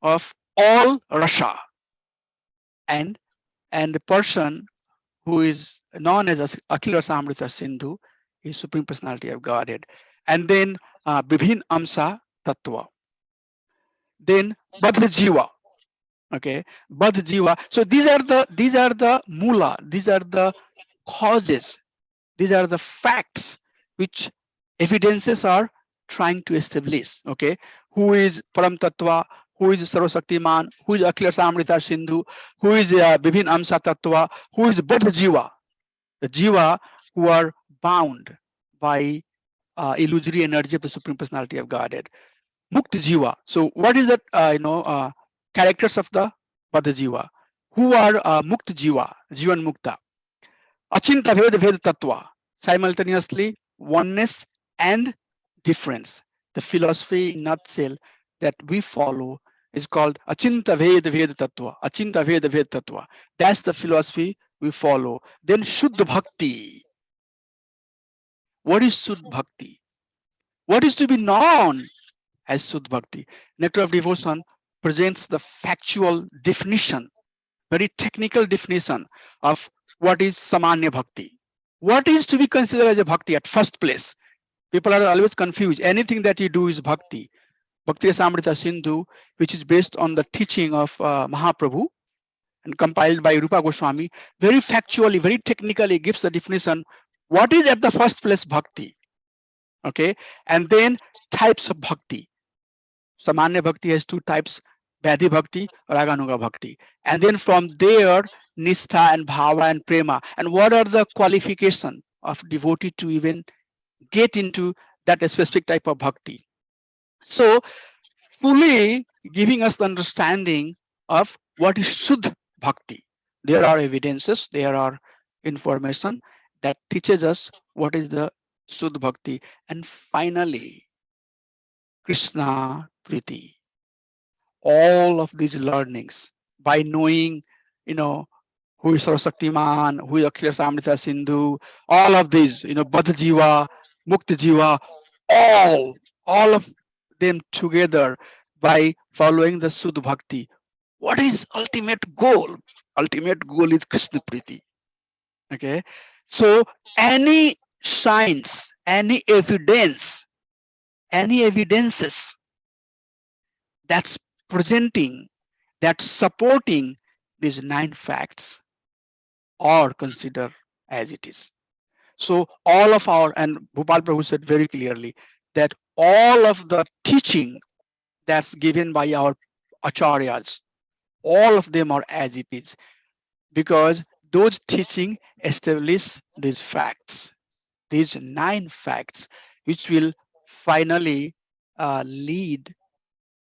of all Rasa, and the person who is known as Akhil Rasamrita Sindhu is Supreme Personality of Godhead. And then Bibhin Amsa Tattva. Then Badh Jiva. Okay, Badh Jiva. So these are the mula, these are the causes, these are the facts which evidences are trying to establish. Okay, who is Param Tattva, who is Sarvashaktiman, who is Akhil Rasamrita Sindhu, who is Bibhin Amsa Tattva, who is Badh Jiva, the Jiva who are bound by illusory energy of the Supreme Personality of Godhead. Mukta Jiva. So what is that, characters of the Badha Jiva? Who are Mukta Jiva, Jivan Mukta? Achinta Veda Veda Tattva, simultaneously oneness and difference. The philosophy in nutshell that we follow is called Achinta Veda Veda Tattva, Achinta Veda Veda Tattva. That's the philosophy we follow. Then Shuddha Bhakti. what is Shuddha Bhakti? What is to be known as Shuddha Bhakti? Nectar of Devotion presents the factual definition, very technical definition of what is Samanya Bhakti. What is to be considered as a Bhakti at first place? People are always confused. Anything that you do is Bhakti. Bhakti Rasamrita Sindhu, which is based on the teaching of Mahaprabhu and compiled by Rupa Goswami, very factually, very technically gives the definition, what is at the first place Bhakti? Okay, and then types of Bhakti. Samanya Bhakti has two types, Vadhi Bhakti or Raganuga Bhakti. And then from there, Nistha and Bhava and Prema. And what are the qualification of devotee to even get into that specific type of Bhakti? So fully giving us the understanding of what is Shuddha Bhakti. There are evidences, there are information that teaches us what is the Shuddha Bhakti. And finally, Krishna Priti. All of these learnings by knowing, who is Sarasaktiman, who is Akhila Samrita Sindhu, all of these, Badha Jiva, Mukta Jiva, all of them together by following the Shuddha Bhakti. What is ultimate goal? Ultimate goal is Krishna Priti. Okay, so any signs, any evidences that's presenting, that's supporting these 9 facts are considered as it is. So all of our, and Bhupal Prabhu said very clearly that all of the teaching that's given by our acharyas, all of them are as it is, because those teaching establish these facts, these 9 facts, which will finally lead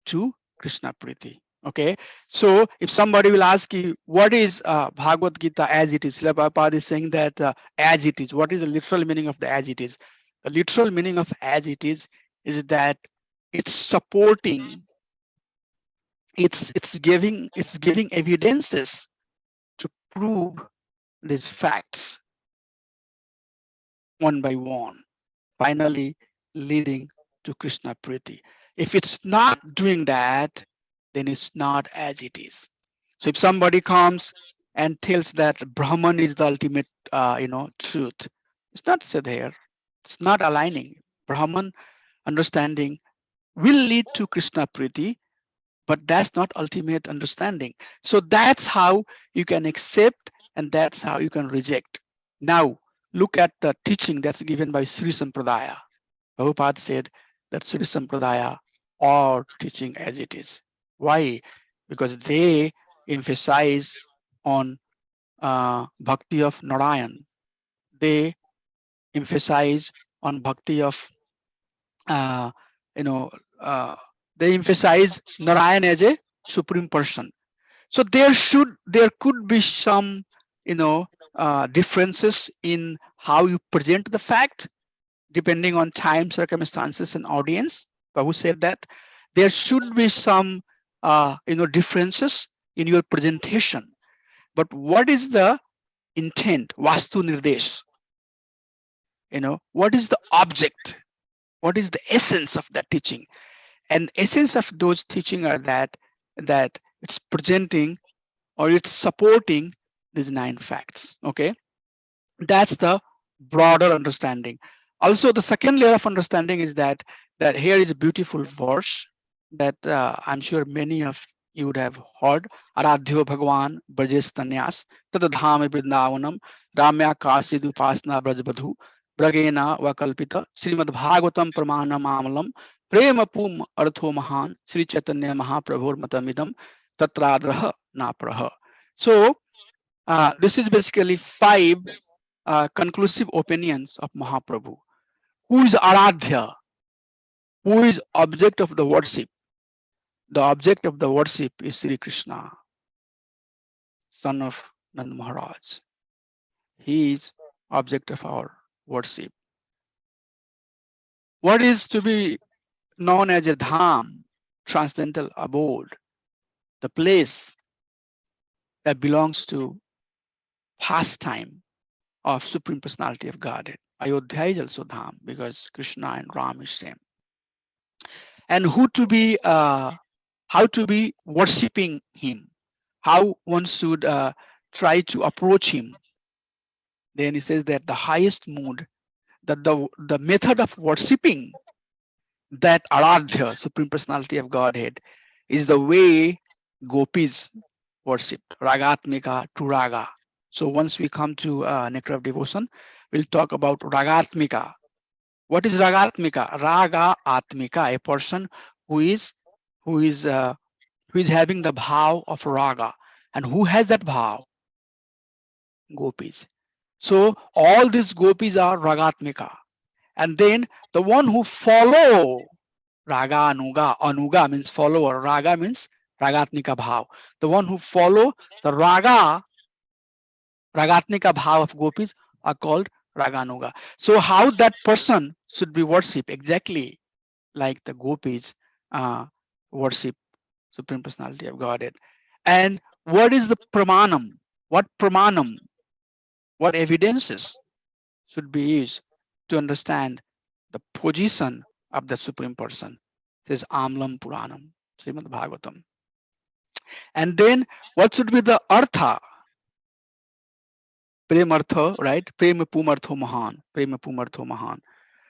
to Krishna Priti. Okay, so if somebody will ask you, what is Bhagavad-Gita as it is? Srila Prabhupada is saying that as it is. What is the literal meaning of the as it is? The literal meaning of as it is that it's supporting, it's giving evidences to prove these facts one by one, finally leading to Krishna Priti. If it's not doing that, then it's not as it is. So if somebody comes and tells that Brahman is the ultimate, truth, it's not said here. It's not aligning. Brahman understanding will lead to Krishna Priti, but that's not ultimate understanding. So that's how you can accept and that's how you can reject. Now, look at the teaching that's given by Sri Sampradaya. Prabhupada said that Sri Sampradaya are teaching as it is. Why? Because they emphasize on bhakti of Narayan. They emphasize on bhakti of, they emphasize Narayan as a supreme person. So there could be some, differences in how you present the fact, depending on time, circumstances, and audience. Prabhu said that there should be some, differences in your presentation. But what is the intent? Vastu Nirdesh. What is the object? What is the essence of that teaching? And essence of those teaching are that it's presenting or it's supporting these 9 facts. Okay, that's the broader understanding. Also, the second layer of understanding is that here is a beautiful verse that I'm sure many of you would have heard. Aradhyo Bhagwan Brajes Tanyas Tadadham Vrindavanam Ramya Kasidupasna Brajbadhu Bragena Vakalpita Srimad Bhagavatam Pramana Mamalam Prema Pum Artho Mahan Sri Chaitanya Mahaprabhur Matamidam Tatradraha Napraha. So this is basically 5 conclusive opinions of Mahaprabhu. Who is Aradhya? Who is object of the worship? The object of the worship is Sri Krishna, son of Nand Maharaj. He is object of our worship. What is to be known as a dham, transcendental abode, the place that belongs to pastime of Supreme Personality of Godhead. Ayodhya is also Dham because Krishna and Ram is same. And who to be, how to be worshipping him, how one should try to approach him. Then he says that the highest mood, that the method of worshipping that Aradhya, Supreme Personality of Godhead, is the way gopis worshipped, Ragatmika to Raga. So once we come to Nectar of Devotion, we'll talk about Ragatmika. What is Ragatmika? Raga Atmika, a person who is having the bhav of Raga. And who has that bhav? Gopis. So all these gopis are Ragatmika. And then the one who follow Raga Anuga, Anuga means follower, Raga means Ragatmika bhav. The one who follow the Ragatmika bhav of gopis are called Raganuga. So how that person should be worshipped exactly like the gopis worship Supreme Personality of Godhead. And what is the pramanam? What pramanam? What evidences should be used to understand the position of the Supreme Person? It says Amlam Puranam, Srimad Bhagavatam. And then what should be the artha? Premartha, right? Prema Pumartho Mahan. Prema Pumartho Mahan.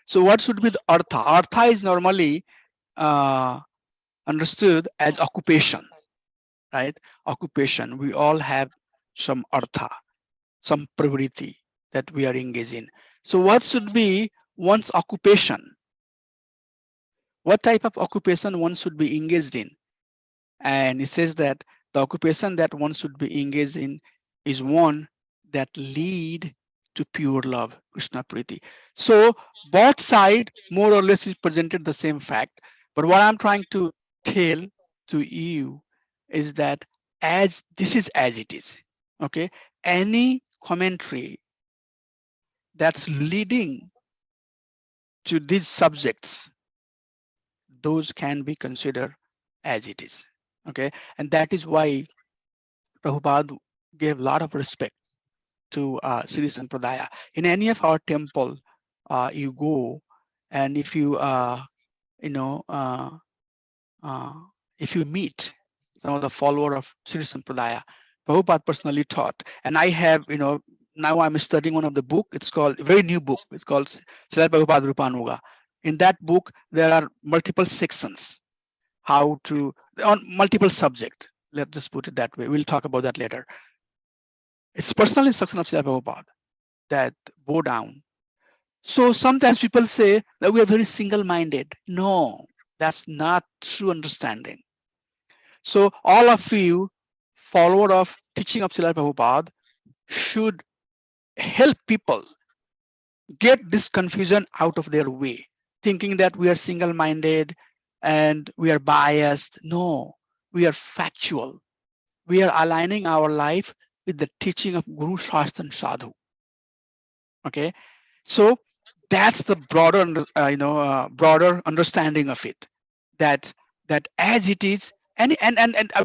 So what should be the artha? Artha is normally understood as occupation, right? Occupation. We all have some artha, some pravriti that we are engaged in. So what should be one's occupation? What type of occupation one should be engaged in? And it says that the occupation that one should be engaged in is one that lead to pure love, Krishna Priti. So both sides more or less is presented the same fact. But what I'm trying to tell to you is that as this is as it is, okay? Any commentary that's leading to these subjects, those can be considered as it is, okay? And that is why Prabhupada gave a lot of respect to Sri Sampradaya. In any of our temple, you go, and if you, if you meet some of the follower of Sri Sampradaya, Prabhupada personally taught, and I have, now I'm studying one of the book. It's called, a very new book. It's called Srila Prabhupada Rupanuga. In that book, there are multiple sections, how to, on multiple subject. Let's just put it that way. We'll talk about that later. It's personal instruction of Srila Prabhupada that bow down. So sometimes people say that we are very single-minded. No, that's not true understanding. So all of you, follower of teaching of Srila Prabhupada, should help people get this confusion out of their way, thinking that we are single-minded and we are biased. No, we are factual. We are aligning our life with the teaching of Guru, Shastra, and Sadhu. Okay, so that's the broader, broader understanding of it. That as it is, and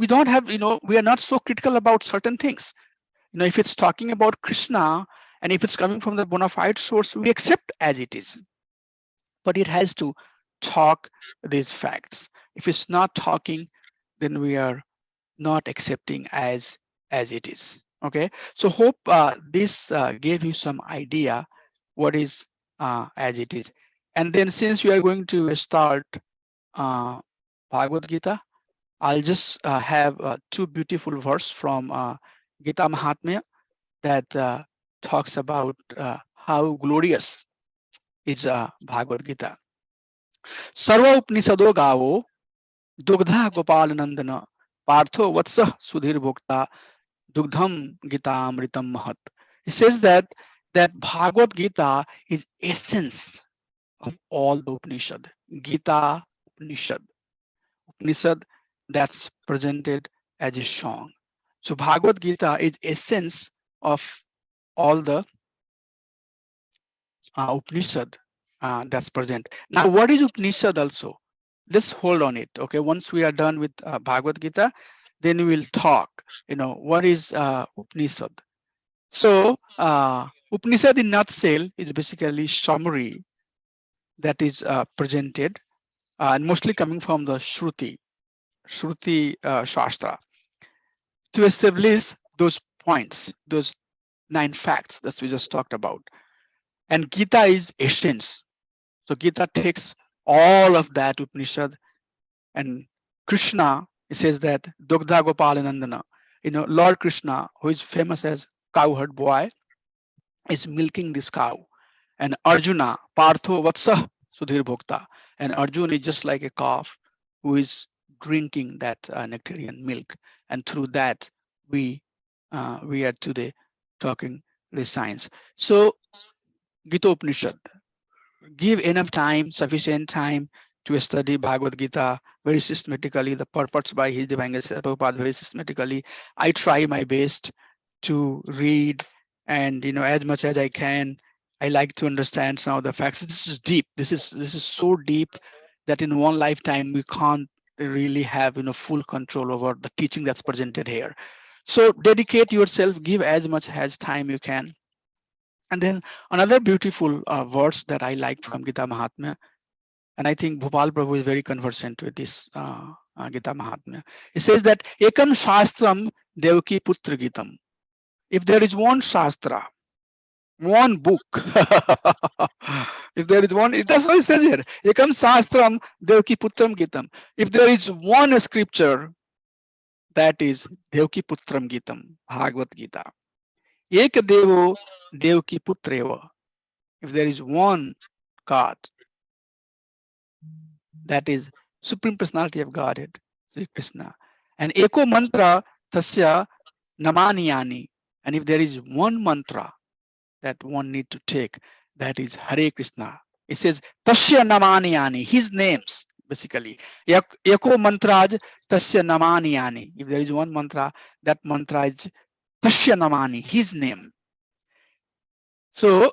we don't have, we are not so critical about certain things. If it's talking about Krishna and if it's coming from the bona fide source, we accept as it is. But it has to talk these facts. If it's not talking, then we are not accepting as it is. Okay, so hope this gave you some idea what is as it is. And then since we are going to start Bhagavad-Gita, I'll just have two beautiful verses from Gita Mahatmya that talks about how glorious is Bhagavad-Gita. Sarva Upanishado Gavo Dugdha Gopal Nandana Partho Vatsa Sudhir Bhokta Dugdham Gita Amritam Mahat. It says that Bhagavad Gita is essence of all the Upanishad. Gita Upanishad that's presented as a song. So Bhagavad Gita is essence of all the Upanishad that's present. Now, what is Upanishad also? Let's hold on it. Okay, once we are done with Bhagavad Gita, then we will talk. What is Upanishad? So Upanishad in nutshell is basically summary that is presented and mostly coming from the Shruti Shastra to establish those points, those 9 facts that we just talked about. And Gita is essence. So Gita takes all of that Upanishad, and Krishna, it says that Dogdha Gopalanandana, Lord Krishna, who is famous as cowherd boy, is milking this cow. And Arjuna, Partho Vatsa Sudhir Bhokta. And Arjuna is just like a calf who is drinking that nectarian milk. And through that, we are today talking the science. So Gita Upanishad, give enough time, sufficient time to study Bhagavad-Gita very systematically, the purports by His Divine Grace Prabhupada very systematically. I try my best to read, and as much as I can, I like to understand some of the facts. This is deep. This is so deep that in one lifetime we can't really have full control over the teaching that's presented here. So dedicate yourself, give as much as time you can. And then another beautiful verse that I like from Gita Mahatmya, and I think Bhopal Prabhu is very conversant with this Gita Mahatmya. It says that Ekam Shastram Devaki Putra Gitam. If there is one Shastra, one book, if there is one, that's what it says here. Ekam Shastram Devaki Putram Gitam. If there is one scripture, that is Devaki Putram Gitam, Bhagavad Gita. Ek Devo Devaki Putreva. If there is one God, that is Supreme Personality of Godhead, Sri Krishna. And Eko Mantra Tasya Namaniyani. And if there is one mantra that one need to take, that is Hare Krishna. It says Tasya Namaniyani, his names, basically. Eko Mantraj Tasya Namaniyani. If there is one mantra, that mantra is Tasya Namani, his name. So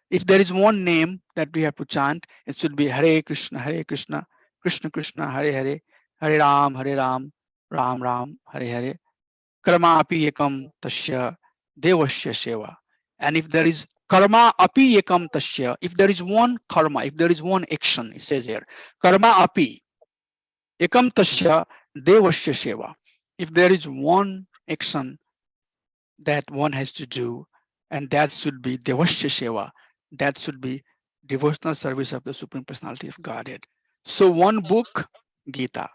if there is one name that we have to chant, it should be Hare Krishna, Krishna Krishna, Hare Hare, Hare Ram, Ram Ram, Hare Hare, Karma api ekam tasya devasya seva. And if there is karma api ekam tasya, if there is one karma, if there is one action, it says here, karma api ekam tasya devasya seva. If there is one action that one has to do, and that should be devasya seva, that should be devotional service of the Supreme Personality of Godhead. So one book, Gita,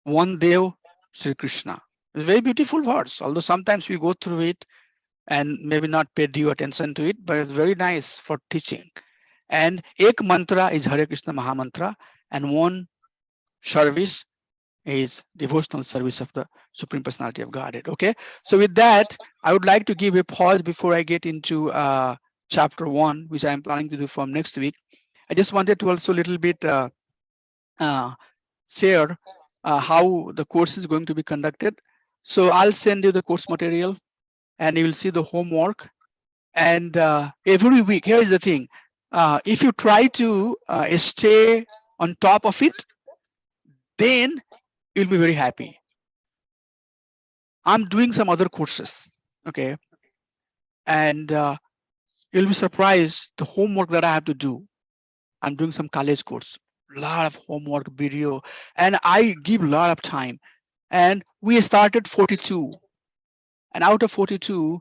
one Dev, Sri Krishna. It's a very beautiful verse, although sometimes we go through it and maybe not pay due attention to it, but it's very nice for teaching. And ek mantra is Hare Krishna Mahamantra, and one service is devotional service of the Supreme Personality of Godhead. Okay, so with that, I would like to give a pause before I get into chapter 1, which I'm planning to do from next week. I just wanted to also a little bit share how the course is going to be conducted. So I'll send you the course material and you will see the homework. And every week, here is the thing. If you try to stay on top of it, then you'll be very happy. I'm doing some other courses, okay? And you'll be surprised the homework that I have to do. I'm doing some college course, a lot of homework, video, and I give a lot of time. And we started 42, and out of 42,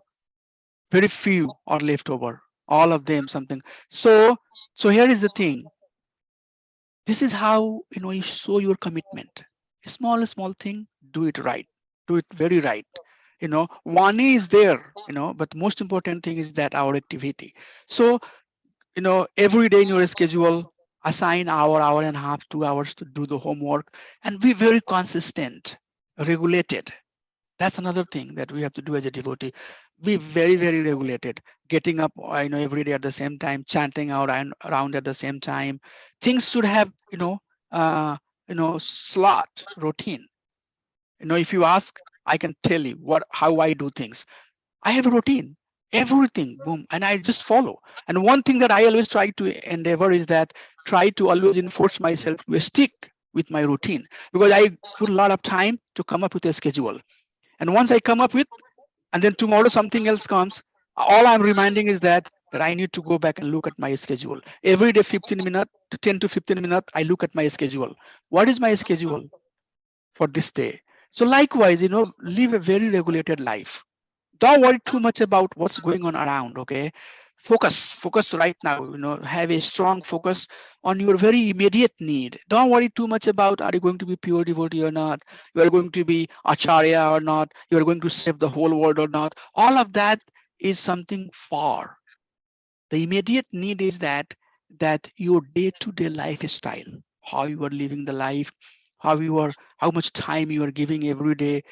very few are left over. All of them something. So here is the thing. This is how you show your commitment. A small thing, do it right. Do it very right. One is there, but most important thing is that our activity. So, every day in your schedule, assign hour and a half, 2 hours to do the homework, and be very consistent, regulated. That's another thing that we have to do as a devotee. Be very, very regulated. Getting up, every day at the same time, chanting out and around at the same time. Things should have, slot routine. If you ask, I can tell you how I do things. I have a routine, everything, boom, and I just follow. And one thing that I always try to endeavor is that try to always enforce myself to stick with my routine, because I put a lot of time to come up with a schedule. And once I come up with, and then tomorrow something else comes, All I'm reminding is that I need to go back and look at my schedule. Every day, 15 minutes, 10 to 15 minutes, I look at my schedule. What is my schedule for this day? So likewise, live a very regulated life. Don't worry too much about what's going on around. Okay, focus right now. Have a strong focus on your very immediate need. Don't worry too much about, are you going to be pure devotee or not, you are going to be acharya or not, you are going to save the whole world or not. All of that is something far. The immediate need is that your day-to-day lifestyle, how you are living the life, how much time you are giving every day,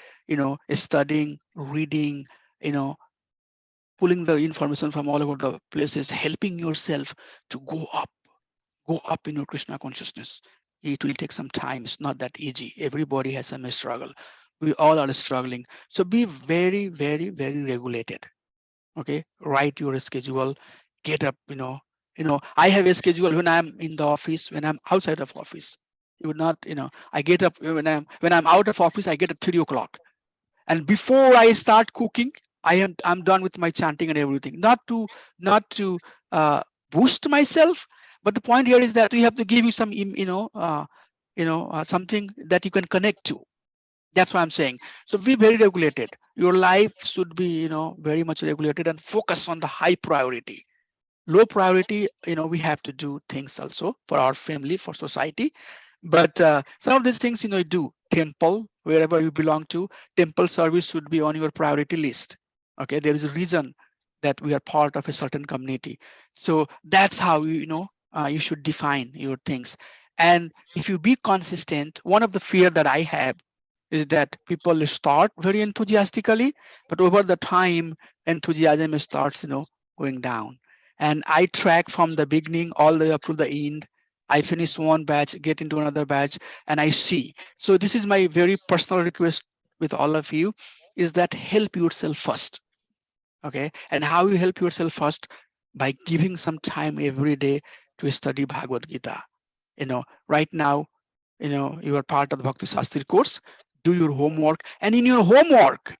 studying, reading, pulling the information from all over the places, helping yourself to go up in your Krishna consciousness. It will take some time. It's not that easy. Everybody has some struggle. We all are struggling. So be very, very, very regulated. Okay, write your schedule, get up. I have a schedule when I'm in the office, when I'm outside of office. You would not, I get up when I'm out of office, I get at 3 o'clock. And before I start cooking, I'm done with my chanting and everything. Not to boost myself, but the point here is that we have to give you some something that you can connect to. That's what I'm saying. So be very regulated. Your life should be very much regulated and focus on the high priority. Low priority, we have to do things also for our family, for society. But some of these things, do. Temple, wherever you belong to, temple service should be on your priority list. Okay, there is a reason that we are part of a certain community. So that's how you should define your things. And if you be consistent, one of the fear that I have is that people start very enthusiastically, but over the time, enthusiasm starts, going down. And I track from the beginning all the way up to the end. I finish one batch, get into another batch, and I see. So this is my very personal request with all of you, is that help yourself first. Okay, and how you help yourself first? By giving some time every day to study Bhagavad-Gita. Right now, you are part of the Bhakti Sastri course. Do your homework, and in your homework,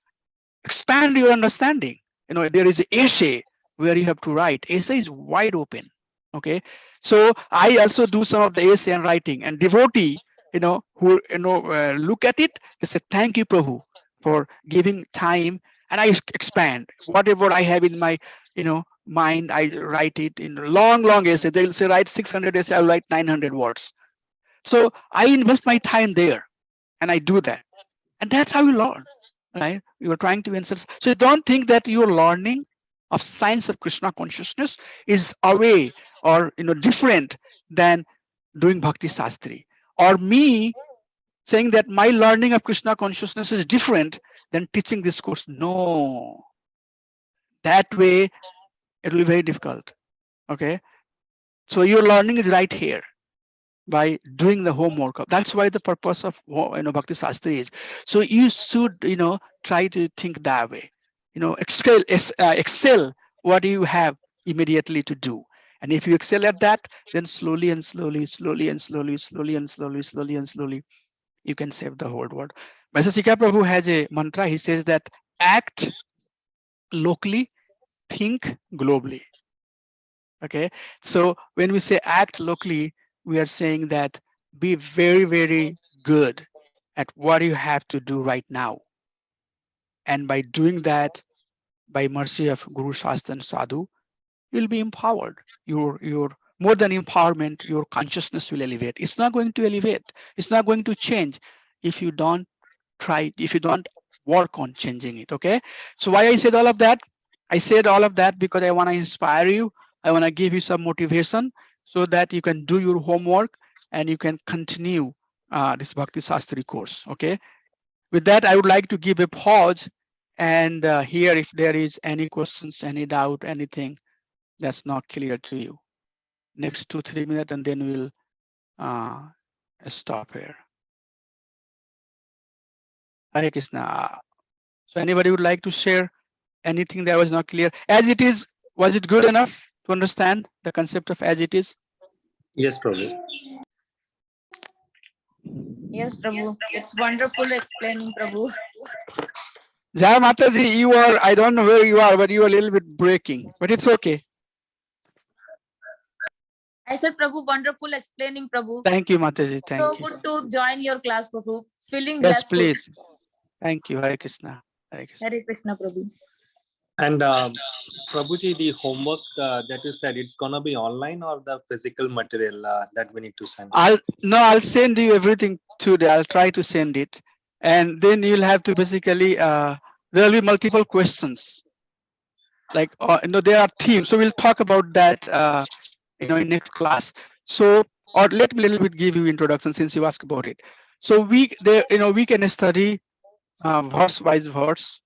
expand your understanding. There is an essay where you have to write. Essay is wide open. Okay, so I also do some of the essay and writing, and devotee, who look at it, they say, thank you, Prabhu, for giving time, and I expand whatever I have in my mind. I write it in long essay. They'll say write 600 essay, I'll write 900 words. So I invest my time there, and I do that, and that's how you learn. Right? You are trying to answer. So don't think that your learning of science of Krishna consciousness is away or different than doing Bhakti Sastri, or me saying that my learning of Krishna consciousness is different than teaching this course. No, that way it will be very difficult. Okay, so your learning is right here by doing the homework. That's why the purpose of Bhakti Sastri is. So you should try to think that way. Excel what you have immediately to do. And if you excel at that, then slowly and slowly, you can save the whole world. Master Sika Prabhu has a mantra. He says that act locally, think globally. Okay, so when we say act locally, we are saying that be very, very good at what you have to do right now. And by doing that, by mercy of Guru, Shastra, and Sadhu, you'll be empowered. Your more than empowerment, your consciousness will elevate. It's not going to elevate. It's not going to change if you don't try, if you don't work on changing it. Okay, so why I said all of that? I said all of that because I want to inspire you. I want to give you some motivation so that you can do your homework and you can continue this Bhakti Sastri course. Okay, with that, I would like to give a pause and hear if there is any questions, any doubt, anything that's not clear to you. Next 2-3 minutes, and then we'll stop here. Hare Krishna. So anybody would like to share anything that was not clear? As it is, was it good enough to understand the concept of as it is? Yes, Prabhu. Yes, Prabhu. It's wonderful explaining, Prabhu. Jai Mataji, you are, I don't know where you are, but you are a little bit breaking, but it's okay. I said, Prabhu, wonderful explaining, Prabhu. Thank you, Mataji. So Thank you. good to join your class, Prabhu. Feeling Yes, blissful. please. Thank you. Hare Krishna. Hare Krishna. Hare Krishna, Prabhu. And Prabhuji, the homework that you said, it's gonna be online or the physical material that we need to send? I'll send you everything today. I'll try to send it, and then you'll have to basically there will be multiple questions. Like there are themes, so we'll talk about that in next class. So, or let me a little bit give you introduction since you asked about it. So we can study verse by verse,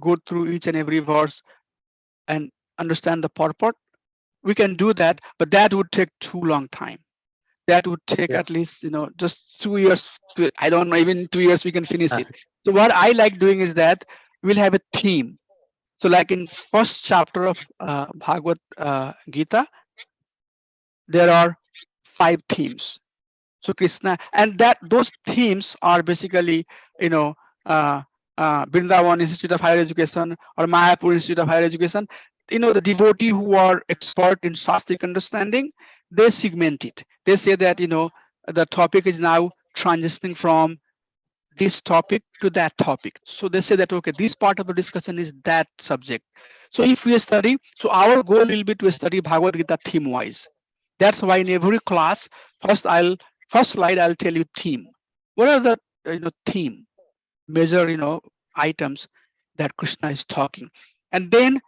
go through each and every verse and understand the purport. We can do that, but that would take too long time. That would take at least just 2 years. I don't know, even 2 years we can finish it. So what I like doing is that we'll have a theme. So like in first chapter of Bhagavad Gita, there are 5 themes. So Krishna, and those themes are basically, Vrindavan Institute of Higher Education or Mayapur Institute of Higher Education. The devotee who are expert in Sastric understanding, they segment it. They say that, the topic is now transitioning from this topic to that topic. So they say that, okay, this part of the discussion is that subject. So if we study, so our goal will be to study Bhagavad Gita theme wise. That's why in every class, first slide, I'll tell you theme. What are the theme, major, items that Krishna is talking. And then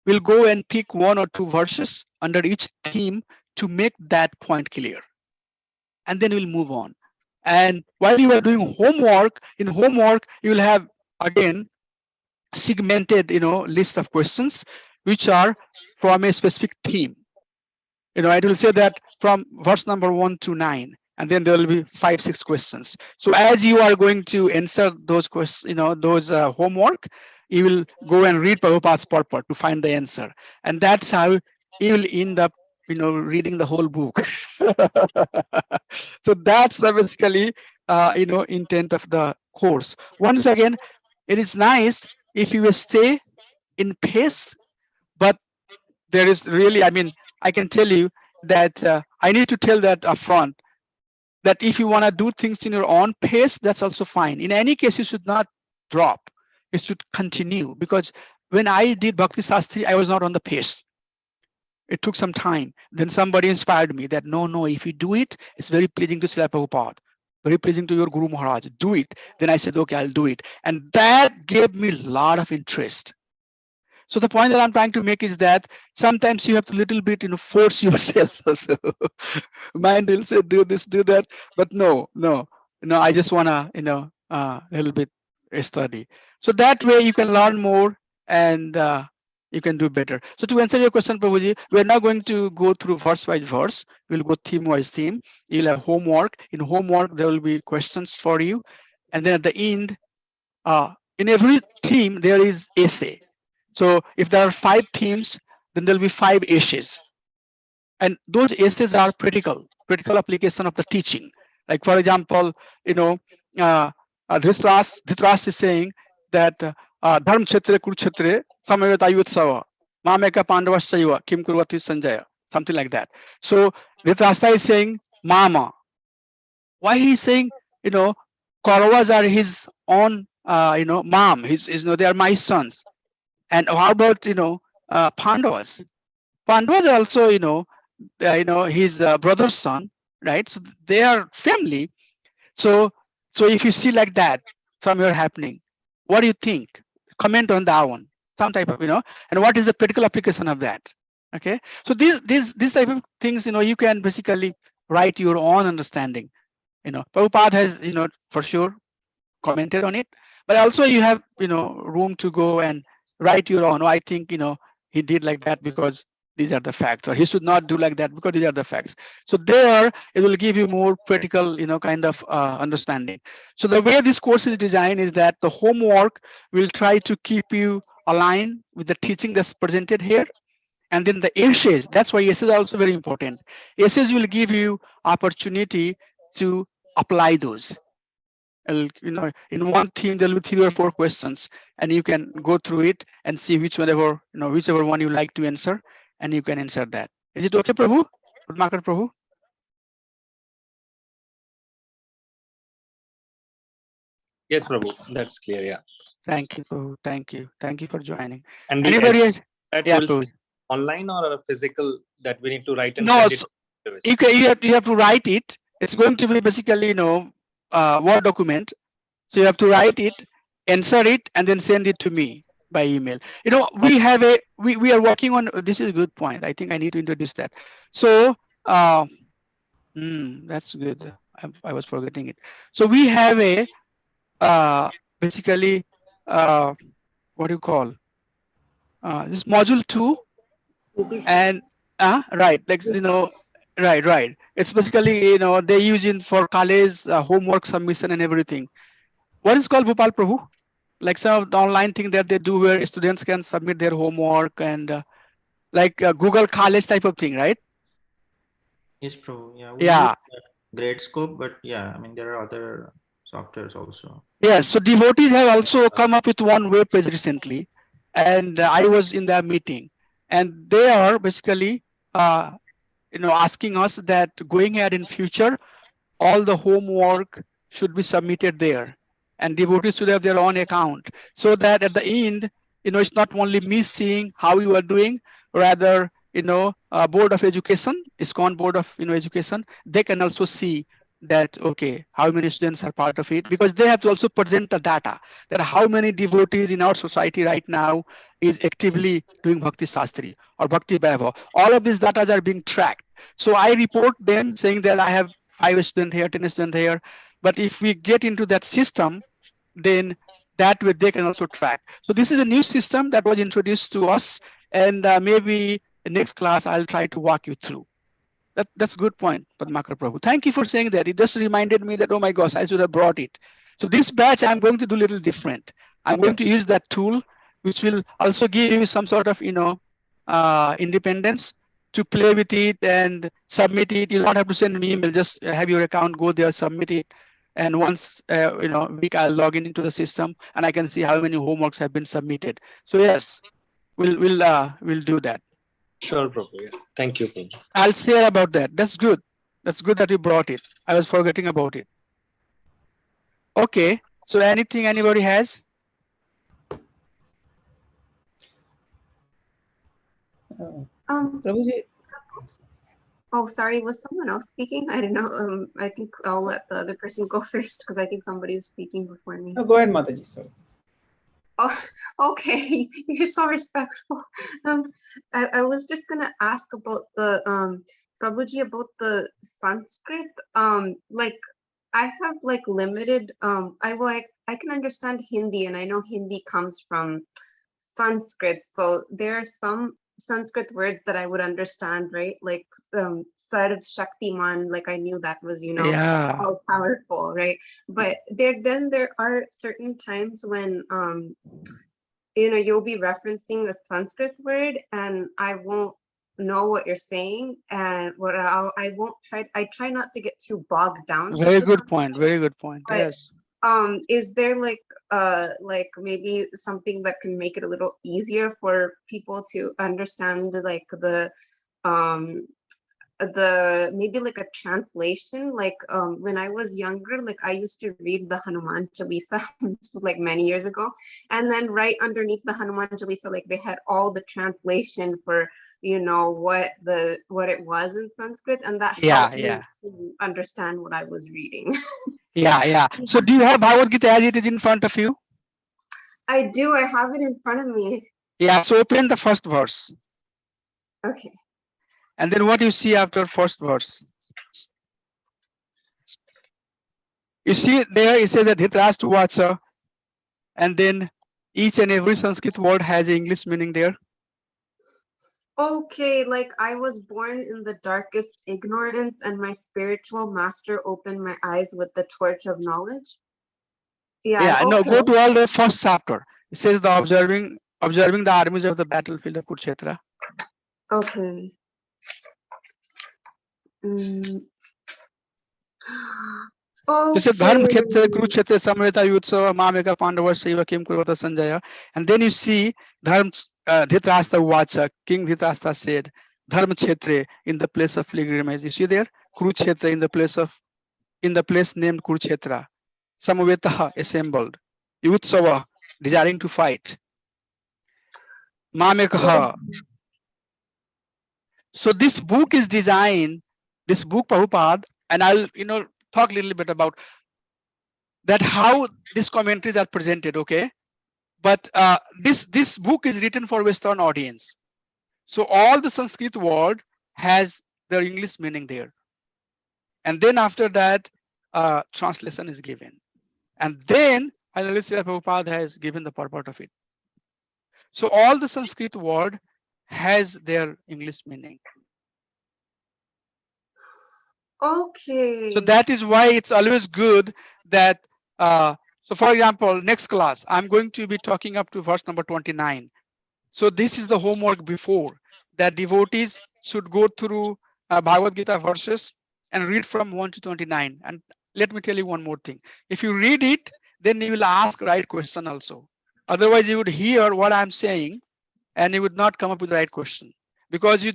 we'll go and pick 1 or 2 verses under each theme to make that point clear. And then we'll move on. And while you are doing homework, in homework, you will have again segmented, list of questions which are from a specific theme. It will say that from verse number 1 to 9, and then there will be 5, 6 questions. So as you are going to answer those questions, those homework, you will go and read Prabhupada's purport to find the answer, and that's how you will end up, reading the whole book. So that's the basically, intent of the course. Once again, it is nice if you stay in pace, but there is really, I can tell you that I need to tell that upfront, that if you want to do things in your own pace, that's also fine. In any case, you should not drop. You should continue, because when I did Bhakti Sastri, I was not on the pace. It took some time. Then somebody inspired me that no, if you do it, it's very pleasing to Srila Prabhupada, very pleasing to your Guru Maharaj. Do it. Then I said, okay, I'll do it. And that gave me a lot of interest. So the point that I'm trying to make is that sometimes you have to little bit, force yourself also. Mind will say, do this, do that, but no, I just wanna, a little bit study. So that way you can learn more and you can do better. So to answer your question, Prabhuji, we're now going to go through verse by verse. We'll go theme wise theme. You'll have homework. In homework, there will be questions for you. And then at the end, in every theme, there is essay. So if there are 5 themes, then there'll be 5 essays. And those essays are practical application of the teaching. Like for example, Dhritarashtra is saying that Dharm Kshetre Kurukshetre Samayatayutsava Mameka Pandavasya Kim Kurvati Sanjaya, something like that. So Dhritarashtra is saying Mama. Why he's saying, Kauravas are his own, mom. They are my sons. And how about Pandavas? Pandavas are also his brother's son, right? So they are family. So if you see like that somewhere happening, what do you think? Comment on that one. Some type of and what is the practical application of that? Okay. So these type of things you can basically write your own understanding. Prabhupada has for sure commented on it, but also you have room to go and write your own. I think he did like that because these are the facts, or he should not do like that because these are the facts. So there it will give you more practical kind of understanding. So the way this course is designed is that the homework will try to keep you aligned with the teaching that's presented here. And then the essays, that's why essays are also very important. Essays will give you opportunity to apply those. in one theme there'll be 3 or 4 questions, and you can go through it and see whichever one you like to answer, and you can answer that. Is it okay, Prabhu? Padmakar Prabhu? Yes, Prabhu, that's clear. Yeah. Thank you, Prabhu. Thank you for joining. And Anybody else? that Yeah, will Prabhu. online or a physical that we need to write and No, send it? you have to write it. It's going to be basically Word document. So you have to write it, answer it, and then send it to me by email. We have we are working on, this is a good point. I think I need to introduce that. So that's good. I was forgetting it. So we have a basically what do you call this module 2, and right, like right. It's basically they use it for college homework submission and everything. What is called, Bhupal Prabhu? Like some of the online thing that they do where students can submit their homework and like Google College type of thing, right? Yes, Prabhu. Yeah, we Yeah. use Great Scope, but yeah, I mean there are other softwares also. Yes. So devotees have also come up with one web page recently, and I was in that meeting, and they are basically asking us that going ahead in future, all the homework should be submitted there, and devotees should have their own account, so that at the end, it's not only me seeing how you are doing, rather, Board of Education, ISKCON Board of Education, they can also see that, okay, how many students are part of it, because they have to also present the data that how many devotees in our society right now is actively doing Bhakti Sastri or Bhakti Vaibhav. All of these data are being tracked. So I report them saying that I have 5 students here, 10 students here. But if we get into that system, then that way they can also track. So this is a new system that was introduced to us, and maybe the next class I'll try to walk you through. That's a good point, Padmakar Prabhu. Thank you for saying that. It just reminded me that, oh my gosh, I should have brought it. So this batch, I'm going to do a little different. I'm going to use that tool, which will also give you some sort of, independence to play with it and submit it. You don't have to send me email, just have your account, go there, submit it. And once, week, I'll log into the system and I can see how many homeworks have been submitted. So yes, we'll do that. Sure, Prabhu. Yeah. Thank you, Prabhu. I'll share about that. That's good. That's good that you brought it. I was forgetting about it. Okay. So anything anybody has? Prabhuji. Oh, sorry, was someone else speaking? I don't know. I think I'll let the other person go first because I think somebody was speaking before me. No, go ahead, Mataji. Sorry. Oh, okay. You're so respectful. I was just gonna ask about the Prabhuji, about the Sanskrit. Like I have like limited I can understand Hindi, and I know Hindi comes from Sanskrit. So there are some Sanskrit words that I would understand, right? Like side of Shaktiman, like I knew that was, Yeah. all powerful, right? But there are certain times when you'll be referencing a Sanskrit word and I won't know what you're saying, and I try not to get too bogged down. Very good point. Very good point. But, yes. Is there like maybe something that can make it a little easier for people to understand, like the maybe like a translation? Like when I was younger, like I used to read the Hanuman Chalisa like many years ago, and then right underneath the Hanuman Chalisa, like they had all the translation for what it was in Sanskrit, and that helped me to understand what I was reading. Yeah. So do you have Bhagavad-Gita as it is in front of you? I do. I have it in front of me. Yeah. So open the first verse. Okay. And then what you see after first verse? You see there it says that Dhritarashtra, and then each and every Sanskrit word has an English meaning there. Okay, like I was born in the darkest ignorance, and my spiritual master opened my eyes with the torch of knowledge. Yeah. Okay. No, go to all the first chapter. It says the observing the armies of the battlefield of Kurukshetra. Okay. This is Dharma Kshetra, Kurukshetra, Samveta, Yutsava, Mameka, Pandava, Shiva, Kim Kurvata, Sanjaya. And then you see Dharma Dhritarashtra Vacha, King Dhritarashtra said, Dharma Kshetra in the place of pilgrimage. You see there? Kurukshetra in the place named Kurukshetra. Samveta assembled. Yutsava desiring to fight. Mameka. So this book is designed, this book Prabhupada, and I'll talk a little bit about that how these commentaries are presented, okay? But this book is written for Western audience. So all the Sanskrit word has their English meaning there. And then after that, translation is given. And then finally Srila Prabhupada has given the purport of it. So all the Sanskrit word has their English meaning. Okay. So that is why it's always good that, so for example, next class, I'm going to be talking up to verse number 29. So this is the homework before, that devotees should go through Bhagavad-Gita verses and read from 1 to 29. And let me tell you one more thing. If you read it, then you will ask right question also. Otherwise, you would hear what I'm saying and you would not come up with the right question. Because you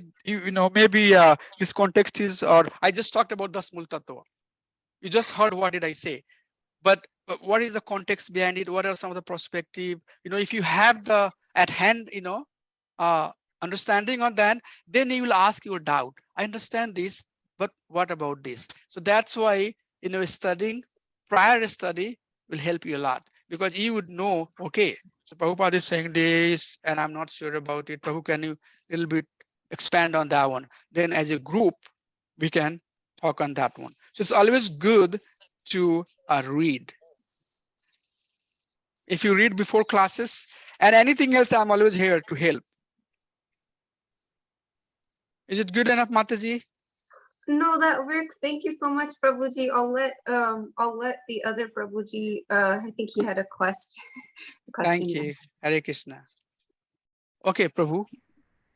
know maybe this context is, or I just talked about the Smul Tattva. You just heard what did I say, but what is the context behind it? What are some of the perspective? If you have the at hand, understanding on that, then you will ask your doubt. I understand this, but what about this? So that's why studying, prior study will help you a lot, because you would know, okay, so Prabhupada is saying this and I'm not sure about it. Prabhu, can you a little bit expand on that one? Then as a group, we can talk on that one. So it's always good to read. If you read before classes and anything else, I'm always here to help. Is it good enough, Mataji? No, that works. Thank you so much, Prabhuji. I'll let the other Prabhuji. I think he had a question. Thank you. Hare Krishna. Okay, Prabhu.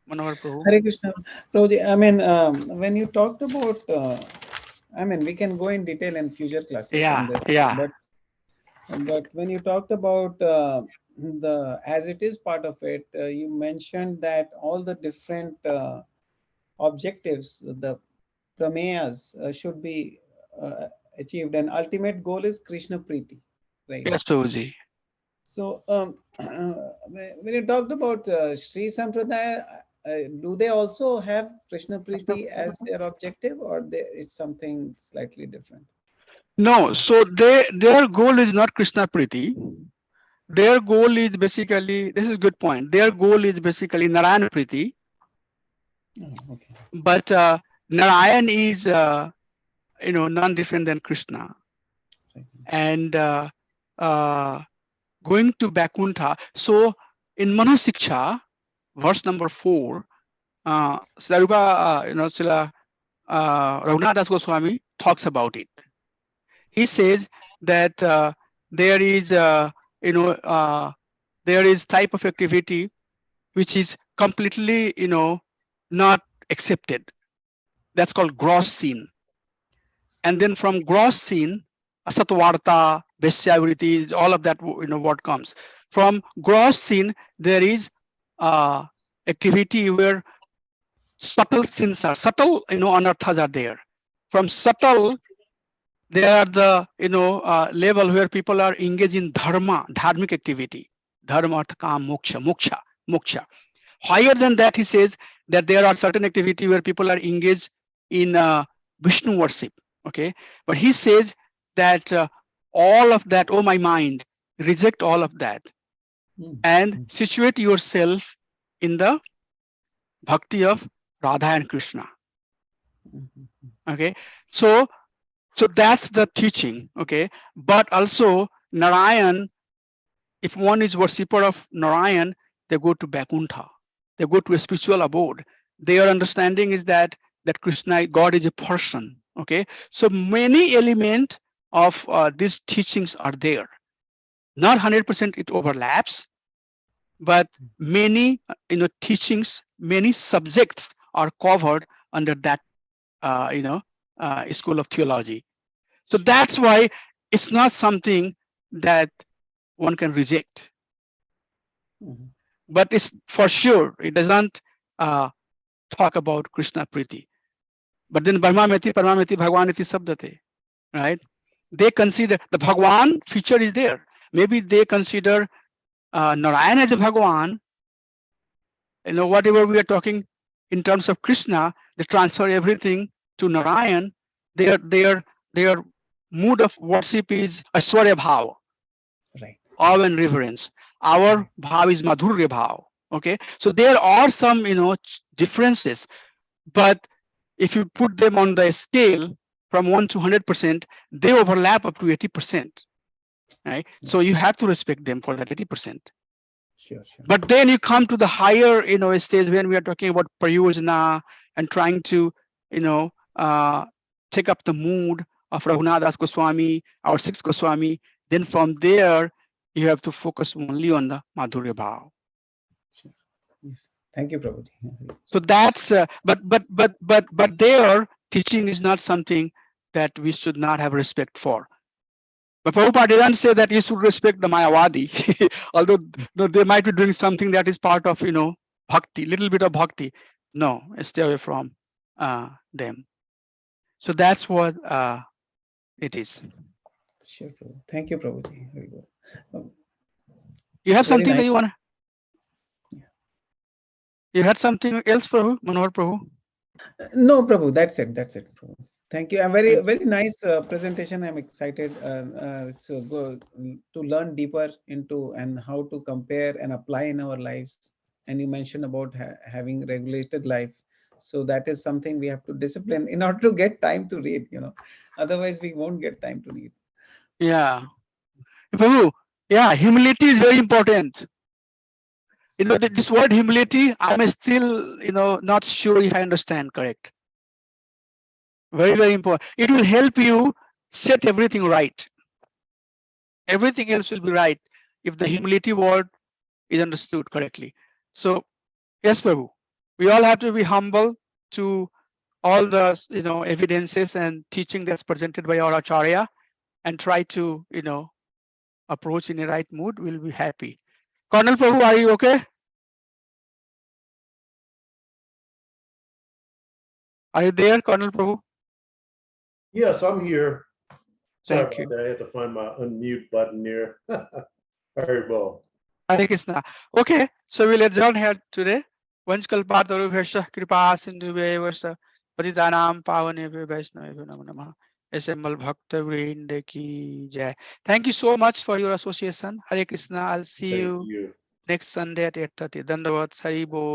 Manohar Prabhu. Hare Krishna. Prabhuji, I mean, when you talked about, I mean, we can go in detail in future classes on this. But when you talked about the as it is part of it, you mentioned that all the different objectives, the pramayas should be achieved, and ultimate goal is Krishna Priti, right? Yes, Prabhuji. So when you talked about Sri Sampradaya, do they also have Krishna Priti as their objective, or it's something slightly different? No, so their goal is not Krishna Priti. Their goal is basically, this is a good point. Their goal is basically Narayana Priti. Oh, okay. But Narayan is, none different than Krishna. And going to Vaikuntha. So in Manasiksha, verse number 4, Srila Raghunath Das Goswami talks about it. He says that there is, there is type of activity which is completely, not accepted. That's called gross sin. And then from gross sin, asatvarta, vesyavriti, all of that, what comes. From gross sin, there is activity where subtle sins are, subtle, anarthas are there. From subtle, there are the, level where people are engaged in dharma, dharmic activity. Dharma, artha, kam, moksha. Higher than that, he says that there are certain activity where people are engaged in Vishnu worship. Okay, but he says that all of that, oh my mind, reject all of that and situate yourself in the bhakti of Radha and Krishna. Okay, so that's the teaching. Okay, but also Narayan, if one is worshipper of Narayan, they go to Vaikuntha, they go to a spiritual abode. Their understanding is that Krishna, God, is a person. Okay, so many elements of these teachings are there. Not 100% it overlaps, but many teachings, many subjects are covered under that school of theology. So that's why it's not something that one can reject. But it's for sure, it doesn't talk about Krishna Priti. But then Brahmameti, Paramameti, Bhagwaneti Sabdate, right? They consider the Bhagwan feature is there. Maybe they consider Narayan as a Bhagwan. You know, whatever we are talking in terms of Krishna, they transfer everything to Narayan. Their mood of worship is Ishwara Bhav, right? Awe and reverence. Our Bhav is Madhurya Bhav. Okay, so there are some differences, but if you put them on the scale from 1 to 100%, they overlap up to 80%. Right? So you have to respect them for that 80%. Sure. But then you come to the higher, stage when we are talking about Prayojana and trying to, take up the mood of Raghunath Das Goswami, our sixth Goswami. Then from there, you have to focus only on the Madhurya Bhav. Sure. Yes. Thank you, Prabhuji. So that's, but their teaching is not something that we should not have respect for. But Prabhupada didn't say that you should respect the Mayavadi, although they might be doing something that is part of, bhakti, little bit of bhakti. No, stay away from them. So that's what it is. Sure, Prabhu. Thank you, Prabhuji. Very good. You have Very something nice. that you want? You had something else, Prabhu? Manohar Prabhu? No, Prabhu, that's it. Prabhu. Thank you. A very nice presentation. I'm excited. It's good to learn deeper into and how to compare and apply in our lives. And you mentioned about having regulated life. So that is something we have to discipline in order to get time to read. Otherwise we won't get time to read. Yeah, Prabhu. Yeah, humility is very important. This word humility, I'm still, not sure if I understand correct. Very, very important. It will help you set everything right. Everything else will be right if the humility word is understood correctly. So, yes, Prabhu, we all have to be humble to all the, evidences and teaching that's presented by our Acharya and try to, approach in the right mood. We'll be happy. Colonel Prabhu, are you okay? Are you there, Colonel Prabhu? Yes, I'm here. Sorry Thank you. about that. I had to find my unmute button there. Very well. Hare Krishna. Okay, so we'll adjourn here today. Vanchkalpataru Bhesha Kripa Sindhu Vesa Patitanam Pavane Vaishnava Namo Namah. Assemble Bhakta Vrinda Ki Jai. Thank you so much for your association. Hare Krishna. I'll see you next Sunday at 8:30. Dandavats. Hari Bol.